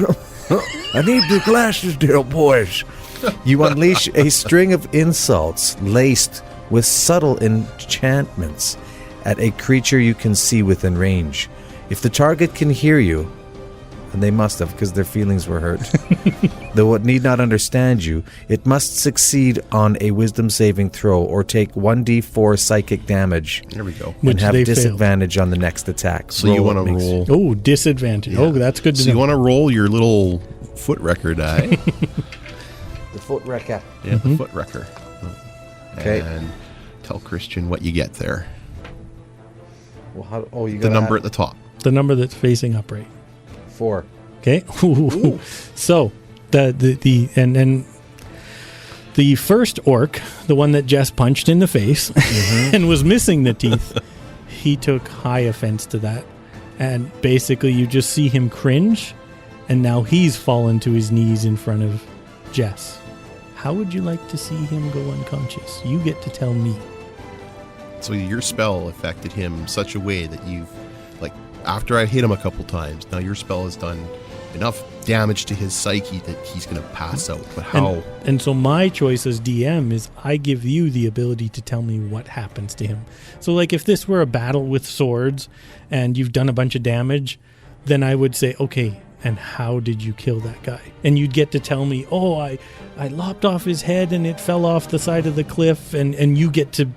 I need the glasses, dear boys. You unleash a string of insults laced with subtle enchantments at a creature you can see within range. If the target can hear you, and they must have because their feelings were hurt, though it need not understand you, it must succeed on a wisdom saving throw or take 1d4 psychic damage There we go. and Which have they failed. disadvantage on the next attack. So you want to what makes- roll. Oh, disadvantage. Oh, that's good to So know. you want to roll your little foot wrecker die. the foot wrecker. Yeah, the foot wrecker. Okay. And tell Christian what you get there. Well, how, you The got number at the top. The number that's facing upright. 4. Okay. So and the first orc, the one that Jess punched in the face and was missing the teeth, he took high offense to that. And basically you just see him cringe, and now he's fallen to his knees in front of Jess. How would you like to see him go unconscious? You get to tell me. So your spell affected him such a way that you've, like, after I hit him a couple times, now your spell has done enough damage to his psyche that he's going to pass out. But how? And so my choice as DM is I give you the ability to tell me what happens to him. So like if this were a battle with swords and you've done a bunch of damage, then I would say, okay, and how did you kill that guy? And you'd get to tell me, oh, I lopped off his head and it fell off the side of the cliff, and you get to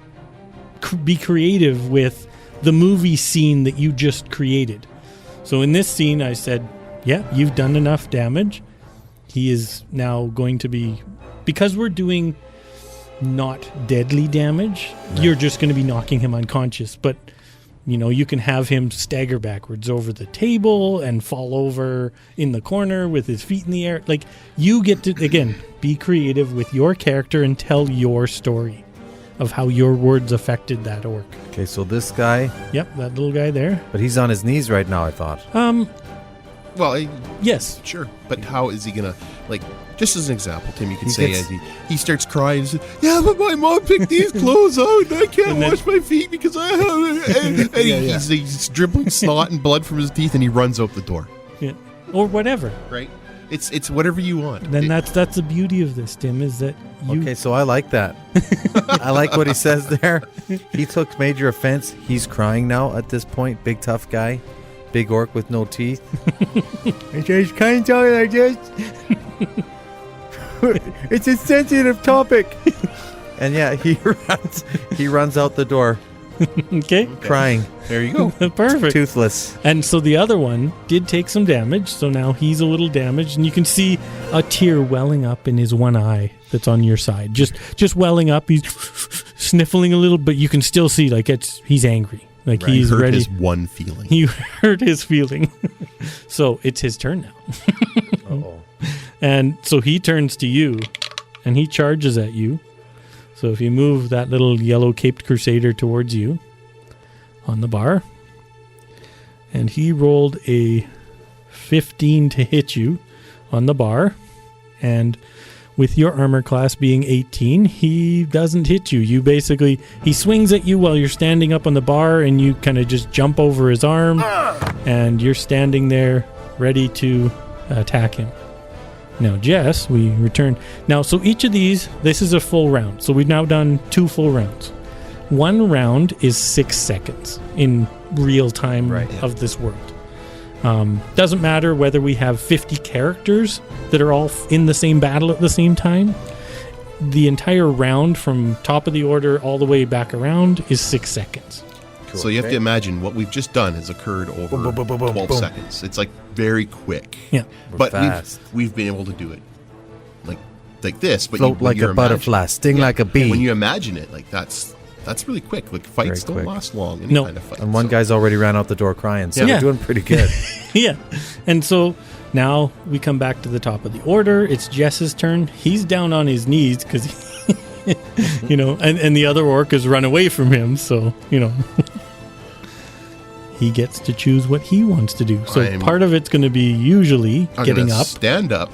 be creative with the movie scene that you just created. So in this scene, I said, yeah, you've done enough damage. He is now going to be, because we're doing not deadly damage, you're just going to be knocking him unconscious. But, you know, you can have him stagger backwards over the table and fall over in the corner with his feet in the air. Like, you get to, again, be creative with your character and tell your story of how your words affected that orc. Okay, so this guy, Yep, that little guy there. but he's on his knees right now, I thought. Well, Yes. sure. But how is he going to, like, just as an example, Tim, you could He say gets- as he starts crying, and says, yeah, but my mom picked these clothes out and I can't And then- wash my feet because I have... And he's dribbling snot and blood from his teeth and he runs out the door, Yeah. Or whatever. right? It's whatever you want. Then that's the beauty of this, Tim, is that you Okay, so I like that. I like what he says there. He took major offense. He's crying now at this point. Big tough guy. Big orc with no teeth. It's just kind of talking like this. It's a sensitive topic. And yeah, he runs out the door Okay? Crying. There you go. Perfect. Toothless. And so the other one did take some damage, so now he's a little damaged, and you can see a tear welling up in his one eye that's on your side. Just welling up. He's sniffling a little, but you can still see like he's angry. Like Right. he's Hurt ready. his one feeling. You hurt his feeling. So it's his turn now. Uh-oh. And so he turns to you and he charges at you. So if you move that little yellow caped crusader towards you on the bar, and he rolled a 15 to hit you on the bar, and with your armor class being 18, he doesn't hit you. He swings at you while you're standing up on the bar, and you kind of just jump over his arm, and you're standing there ready to attack him. Now, Jess, we return. Now, so each of these, this is a full round. So we've now done 2 full rounds. One round is 6 seconds in real time of this world. Doesn't matter whether we have 50 characters that are all in the same battle at the same time. The entire round from top of the order all the way back around is 6 seconds. Cool. So you have to imagine what we've just done has occurred over 12 seconds. It's like very quick. Yeah. But fast. we've been able to do it like this. But Float like a butterfly, sting like a bee. And when you imagine it, like that's really quick. Like fights Very don't quick. last long. Any No. kind of fight. And one So- guy's already ran out the door crying, so Yeah. we're doing pretty good. Yeah. And so now we come back to the top of the order. It's Jess's turn. He's down on his knees because, and the other orc has run away from him. So, he gets to choose what he wants to do. So part of it's going to be usually I'm getting gonna up. stand up,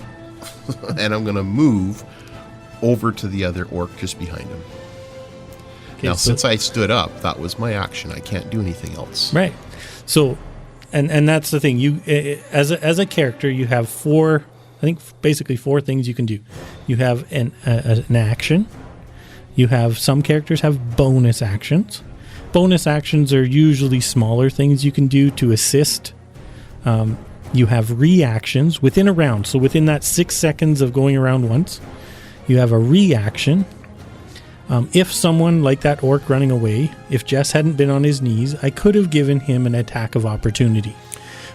and I'm going to move over to the other orc just behind him. Now, so- since I stood up, that was my action. I can't do anything else. Right. So, and that's the thing. You as a character, you have 4. I think basically 4 things you can do. You have an action. You have some characters have bonus actions. Bonus actions are usually smaller things you can do to assist. You have reactions within a round. So within that 6 seconds of going around once, you have a reaction. If someone like that orc running away, if Jess hadn't been on his knees, I could have given him an attack of opportunity.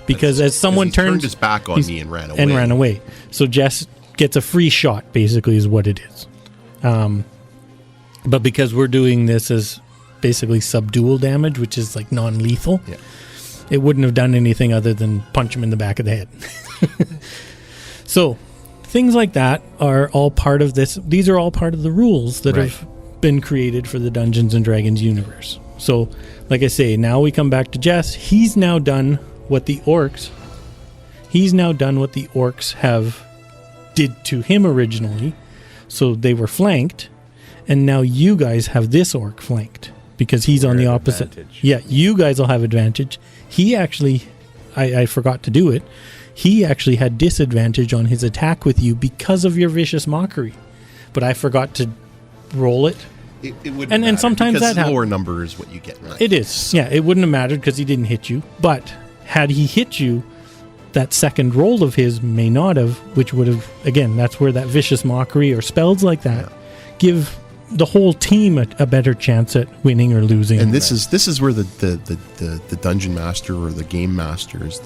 Because as someone He turned turns his back on me and ran away. and ran away. So Jess gets a free shot, basically, is what it is. But because we're doing this as basically subdual damage, which is like non-lethal, Yeah. it wouldn't have done anything other than punch him in the back of the head. So things like that are all part of this. These are all part of the rules that Right. have been created for the Dungeons and Dragons universe. So, like I say, now we come back to Jess. He's now done what the orcs have did to him originally. So they were flanked, and now you guys have this orc flanked because he's on the at opposite. advantage. Yeah, you guys will have advantage. He actually, I forgot to do it. He actually had disadvantage on his attack with you because of your vicious mockery, but I forgot to roll it. It wouldn't And matter sometimes because that happens. lower number is what you get. In that It case. is. Yeah, it wouldn't have mattered because he didn't hit you. But had he hit you, that second roll of his may not have, which would have, again, that's where that vicious mockery or spells like that give the whole team a better chance at winning or losing. And this is where the dungeon master or the game master is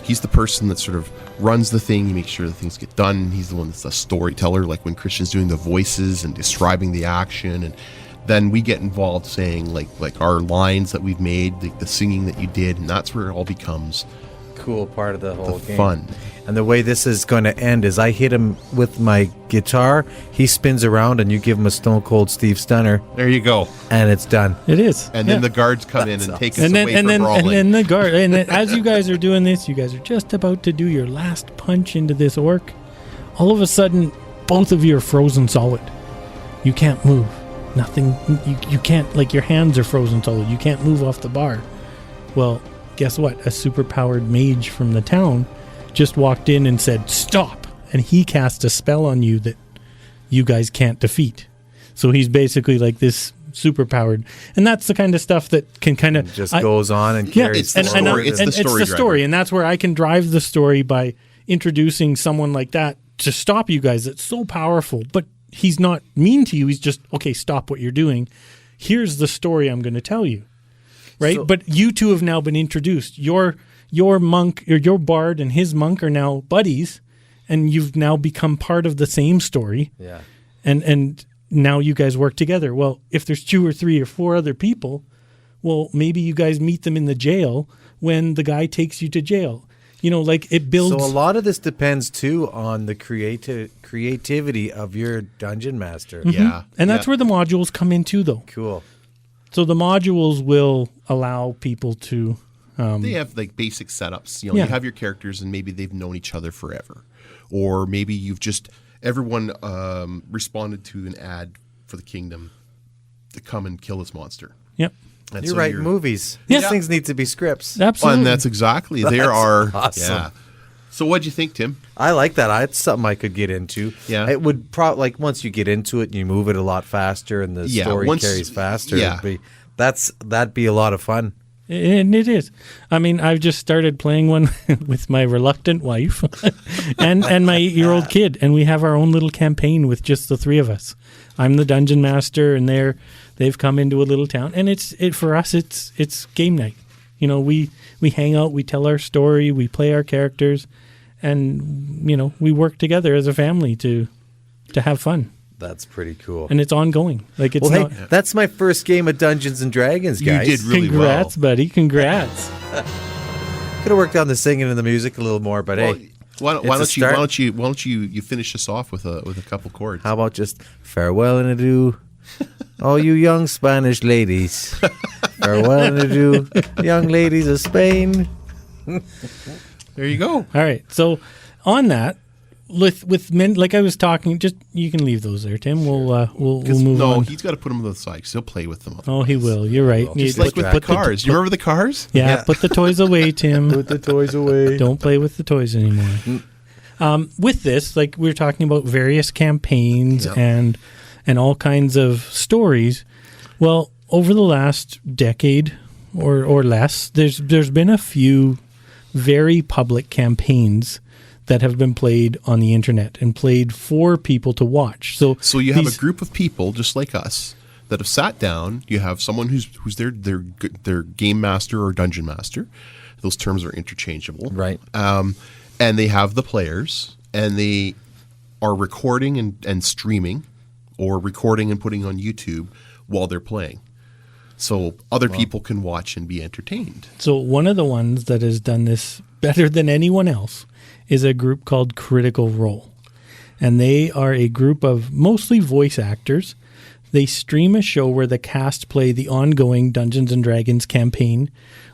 he's the person that sort of runs the thing. He makes sure the things get done. He's the one that's the storyteller, like when Christian's doing the voices and describing the action, and then we get involved saying like our lines that we've made, the singing that you did, and that's where it all becomes Cool part of the whole game. fun. And the way this is going to end is I hit him with my guitar, he spins around, and you give him a Stone Cold Steve Stunner, There you go. and it's done. it is. And then the guards come in and take us and then away and from then brawling. and then the guard and then as you guys are doing this, you guys are just about to do your last punch into this orc. All of a sudden, both of you are frozen solid. You can't move. Nothing. You can't, like, your hands are frozen solid. You can't move off the bar. Well, guess what? A super-powered mage from the town just walked in and said, "Stop!" And he cast a spell on you that you guys can't defeat. So he's basically like this super-powered. And that's the kind of stuff that can kind of... Just goes on and carries it's the the story. story. It's the story it's the driver. story, and that's where I can drive the story by introducing someone like that to stop you guys. It's so powerful, but he's not mean to you. He's just, okay, stop what you're doing. Here's the story I'm going to tell you. right? But you two have now been introduced. Your monk or your bard and his monk are now buddies, and you've now become part of the same story. Yeah. And now you guys work together. Well, if there's 2 or 3 or 4 other people, well, maybe you guys meet them in the jail when the guy takes you to jail. You know, like it builds. So a lot of this depends too on the creativity of your dungeon master. Yeah. And that's where the modules come in too, though. Cool. So the modules will allow people to. They have like basic setups. You know, Yeah. you have your characters and maybe they've known each other forever. Or maybe you've just, everyone responded to an ad for the kingdom to come and kill this monster. Yep. And You so write you're- movies. Yeah. These things need to be scripts. Absolutely. And that's exactly, there are. awesome. Yeah. So what'd you think, Tim? I like that. It's something I could get into. Yeah. It would probably, like, once you get into it and you move it a lot faster and the Yeah, story once- carries faster, yeah. that'd be a lot of fun. And it is. I mean, I've just started playing one with my reluctant wife and my 8-year-old kid, and we have our own little campaign with just the 3 of us. I'm the dungeon master, and they've come into a little town, and for us it's game night. You know, we hang out, we tell our story, we play our characters, and you know, we work together as a family to have fun. That's pretty cool. And it's ongoing. Like it's well, not. hey, that's my first game of Dungeons and Dragons, You guys. did really Congrats, well. buddy. Congrats. Could have worked on the singing and the music a little more, but Well, hey, why it's a don't start. you finish us off with a couple chords? How about just farewell and adieu, all you young Spanish ladies. Farewell and adieu, young ladies of Spain. There you go. All right. So on that, with men, like I was talking, just you can leave those there, Tim. We'll move No, on. he's got to put them to the side 'cause he'll play with them. Oh, he will. You're right. Just You- like with the put cars. You remember the cars? Yeah, Yeah. put the toys away, Tim. Put the toys away. Don't play with the toys anymore. With this, like we were talking about various campaigns and all kinds of stories. Well, over the last decade or less, there's been a few very public campaigns that have been played on the internet and played for people to watch. So So you have these- a group of people just like us that have sat down. You have someone who's their game master or dungeon master. Those terms are interchangeable, Right. And they have the players, and they are recording and streaming, or recording and putting on YouTube while they're playing. So other people can watch and be entertained. So one of the ones that has done this better than anyone else is a group called Critical Role. And they are a group of mostly voice actors. They stream a show where the cast play the ongoing Dungeons & Dragons campaign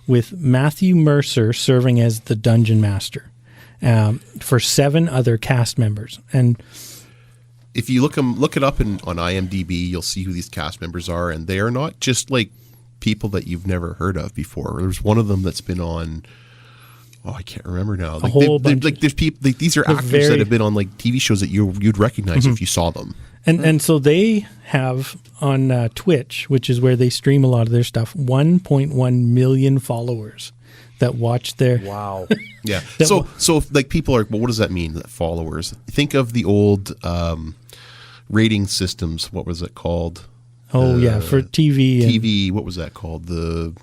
with Matthew Mercer serving as the Dungeon Master for 7 other cast members. And If you look it up on IMDb, you'll see who these cast members are, and they are not just like people that you've never heard of before. There's one of them that's been on. Oh, I can't remember now. Like, whole bunch. like there's people. Like, these are They're actors very- that have been on like TV shows that you'd recognize if you saw them. And so they have on Twitch, which is where they stream a lot of their stuff, 1.1 million followers that watch their. Wow. Yeah. That So like people are. Well, what does that mean? That followers. Think of the old rating systems. What was it called? Oh yeah, for TV. And, TV. What was that called? The.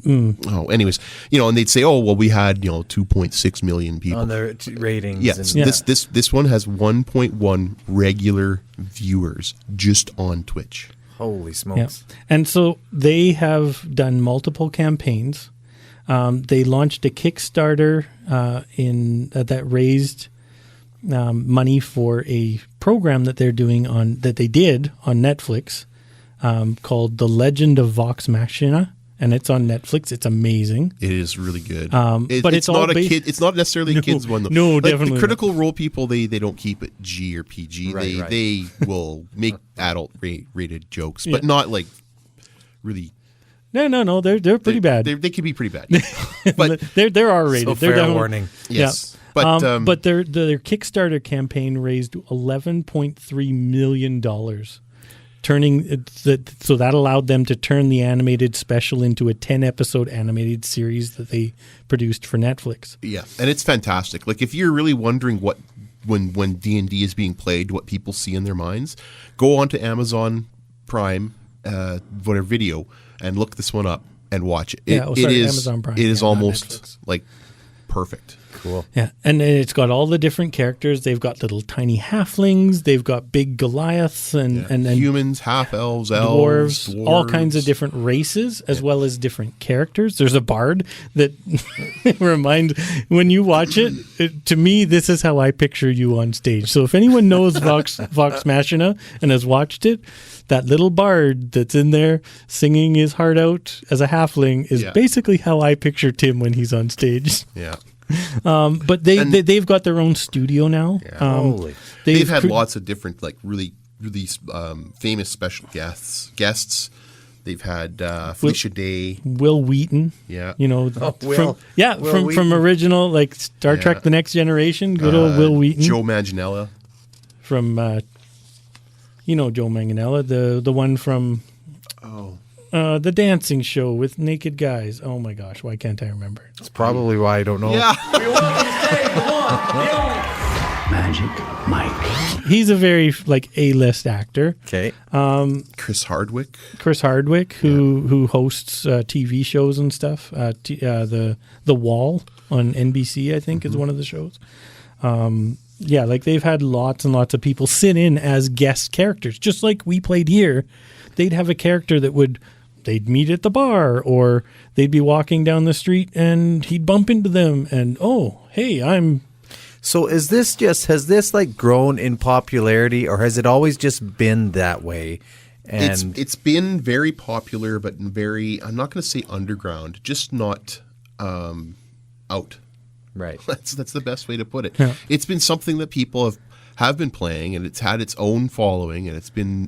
Oh, anyways, and they'd say, oh, well, we had 2.6 million people. On their ratings. Yes, and- Yeah. this one has 1.1 regular viewers just on Twitch. Holy Yeah. smokes. And so they have done multiple campaigns. They launched a Kickstarter that raised money for a program that they're doing that they did on Netflix called The Legend of Vox Machina, and it's on Netflix. It's amazing. It is really good. But it's all not a based- kid. It's not necessarily a kids one though. no, Like, definitely The not. Critical Role people, they don't keep it G or PG. Right. They will make adult rated jokes, Yeah. but not like really. No, they're pretty bad. They can be pretty bad. But they're R-rated. So They're fair definitely- warning. yes, Yeah. but But their Kickstarter campaign raised $11.3 million, so that allowed them to turn the animated special into a 10-episode animated series that they produced for Netflix. yeah, and it's fantastic. Like if you're really wondering what when D&D is being played, what people see in their minds, go on to Amazon Prime, whatever video, and look this one up. and watch it. Yeah, It is Amazon Prime. It is Yeah, not almost Netflix. like perfect. Cool. Yeah, and it's got all the different characters. They've got little tiny halflings. They've got big Goliaths and Humans, half elves, dwarves, all kinds of different races, as well as different characters. There's a bard that when you watch it, to me, this is how I picture you on stage. So if anyone knows Vox Machina and has watched it, that little bard that's in there singing his heart out as a halfling is basically how I picture Tim when he's on stage. Yeah. But they've got their own studio now. Holy. They've had lots of different, like really famous special guests. They've had Felicia Day, Will Wheaton. Yeah. You know, Will from Wheaton. original like Star Trek: The Next Generation. Good old Will Wheaton. Joe Manganiello. From Joe Manganiello, the one from the dancing show with naked guys. Oh my gosh, why can't I remember? That's probably why I don't know. Yeah. Magic Mike. He's a very like A-list actor. Okay. Chris Hardwick. Chris Hardwick, who hosts TV shows and stuff. The Wall on NBC, I think, is one of the shows. Like they've had lots and lots of people sit in as guest characters, just like we played here. They'd have a character they'd meet at the bar, or they'd be walking down the street and he'd bump into them and, oh, hey, So has this like grown in popularity, or has it always just been that way? And It's been very popular, but very, I'm not going to say underground, just not out. right. That's the best way to put it. Yeah. It's been something that people have been playing, and it's had its own following, and it's been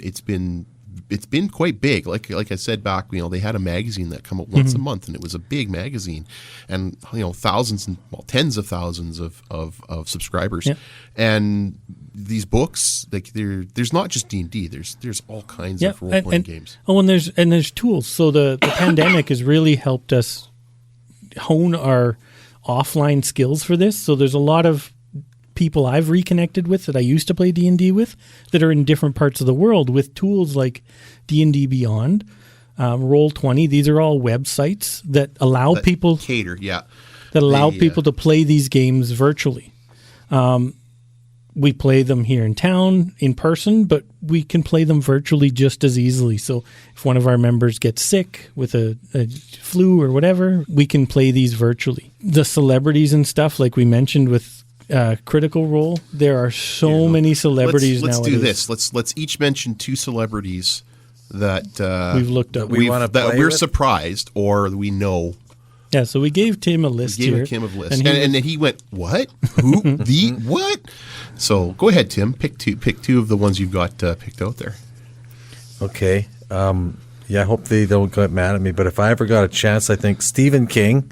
quite big. Like I said back, they had a magazine that come out once a month, and it was a big magazine, and thousands and tens of thousands of subscribers. Yeah. And these books, like there's not just D&D. There's all kinds of role playing games. Oh, and there's tools. So the pandemic has really helped us hone our offline skills for this. So there's a lot of people I've reconnected with that I used to play D&D with that are in different parts of the world with tools like D&D Beyond, Roll20. These are all websites that allow people Cater, yeah. that allow people to play these games virtually. We play them here in town in person, but we can play them virtually just as easily. So if one of our members gets sick with a flu or whatever, we can play these virtually. The celebrities and stuff, like we mentioned with Critical Role, there are so many celebrities let's nowadays. do this. Let's each mention 2 celebrities that We've looked up. that we're surprised or we know. Yeah, so we gave Tim a list We gave here. Tim a list, and and then he went, "What? Who? The what?" So go ahead, Tim. Pick two of the ones you've got picked out there. Okay. I hope they don't get mad at me, but if I ever got a chance, I think Stephen King,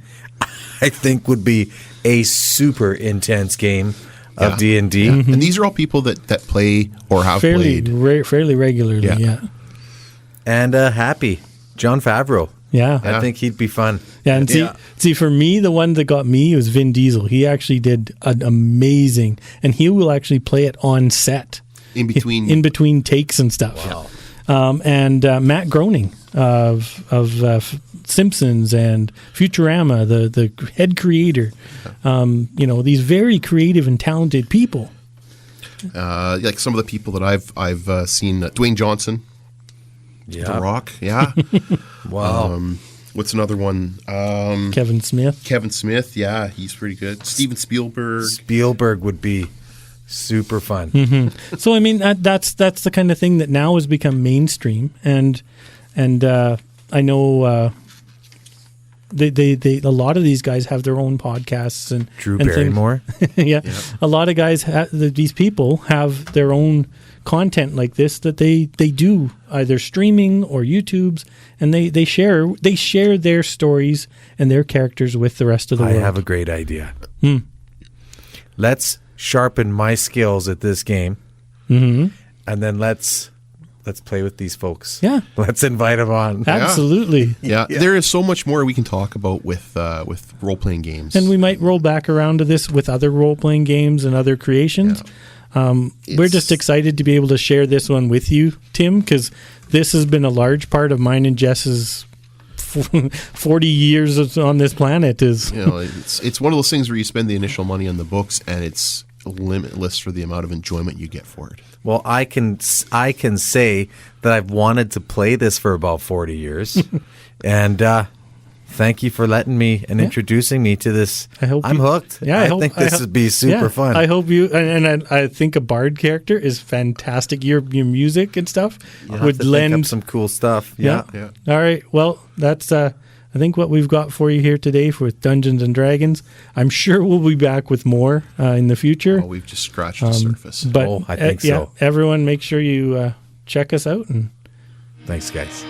I think would be a super intense game of D&D. And these are all people that play or have played. fairly regularly. Yeah. Yeah. And Happy, Jon Favreau. Yeah. I think he'd be fun. Yeah, and see, for me, the one that got me was Vin Diesel. He actually did an amazing, and he will actually play it on set In between takes and stuff. Wow. And Matt Groening of Simpsons and Futurama, the head creator. These very creative and talented people. Like some of the people that I've seen, Dwayne Johnson, The Rock, Wow. What's another one? Kevin Smith. Kevin Smith, yeah, he's pretty good. Steven Spielberg. Spielberg would be super fun. Mm-hmm. So I mean that's the kind of thing that now has become mainstream, and I know they a lot of these guys have their own podcasts and Drew and Barrymore. yeah, a lot of guys these people have their own content like this that they do either streaming or YouTube's, and they share their stories and their characters with the rest of the world. I have a great idea. Let's sharpen my skills at this game, and then let's play with these folks. Yeah, let's invite them on. Absolutely. Yeah. There is so much more we can talk about with role playing games, and we might roll back around to this with other role playing games and other creations. Yeah. We're just excited to be able to share this one with you, Tim, because this has been a large part of mine and Jess's 40 years on this planet is. You know, it's one of those things where you spend the initial money on the books, and it's limitless for the amount of enjoyment you get for it. Well, I can say that I've wanted to play this for about 40 years, and thank you for letting me and introducing me to this. I'm hooked. Yeah, I think this would be super fun. I hope you and I think a bard character is fantastic. Your music and stuff would lend up some cool stuff. Yeah. All right. Well, that's I think what we've got for you here today for Dungeons and Dragons. I'm sure we'll be back with more in the future. Oh, we've just scratched the surface. But I think so. Everyone, make sure you check us out. And thanks, guys.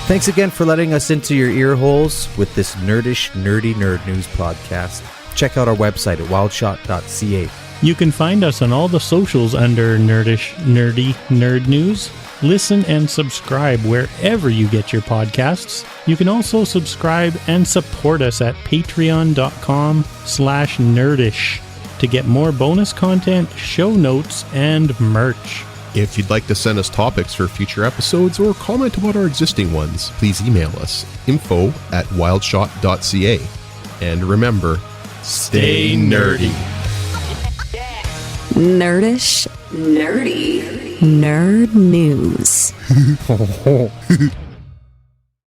Thanks again for letting us into your ear holes with this nerdish, nerdy nerd news podcast. Check out our website at wildshot.ca. you can find us on all the socials under Nerdish, Nerdy, Nerd News. Listen and subscribe wherever you get your podcasts. You can also subscribe and support us at patreon.com/nerdish to get more bonus content, show notes, and merch. If you'd like to send us topics for future episodes or comment about our existing ones, please email us info@wildshot.ca. And remember, stay nerdy. Nerdish, nerdy, nerd news.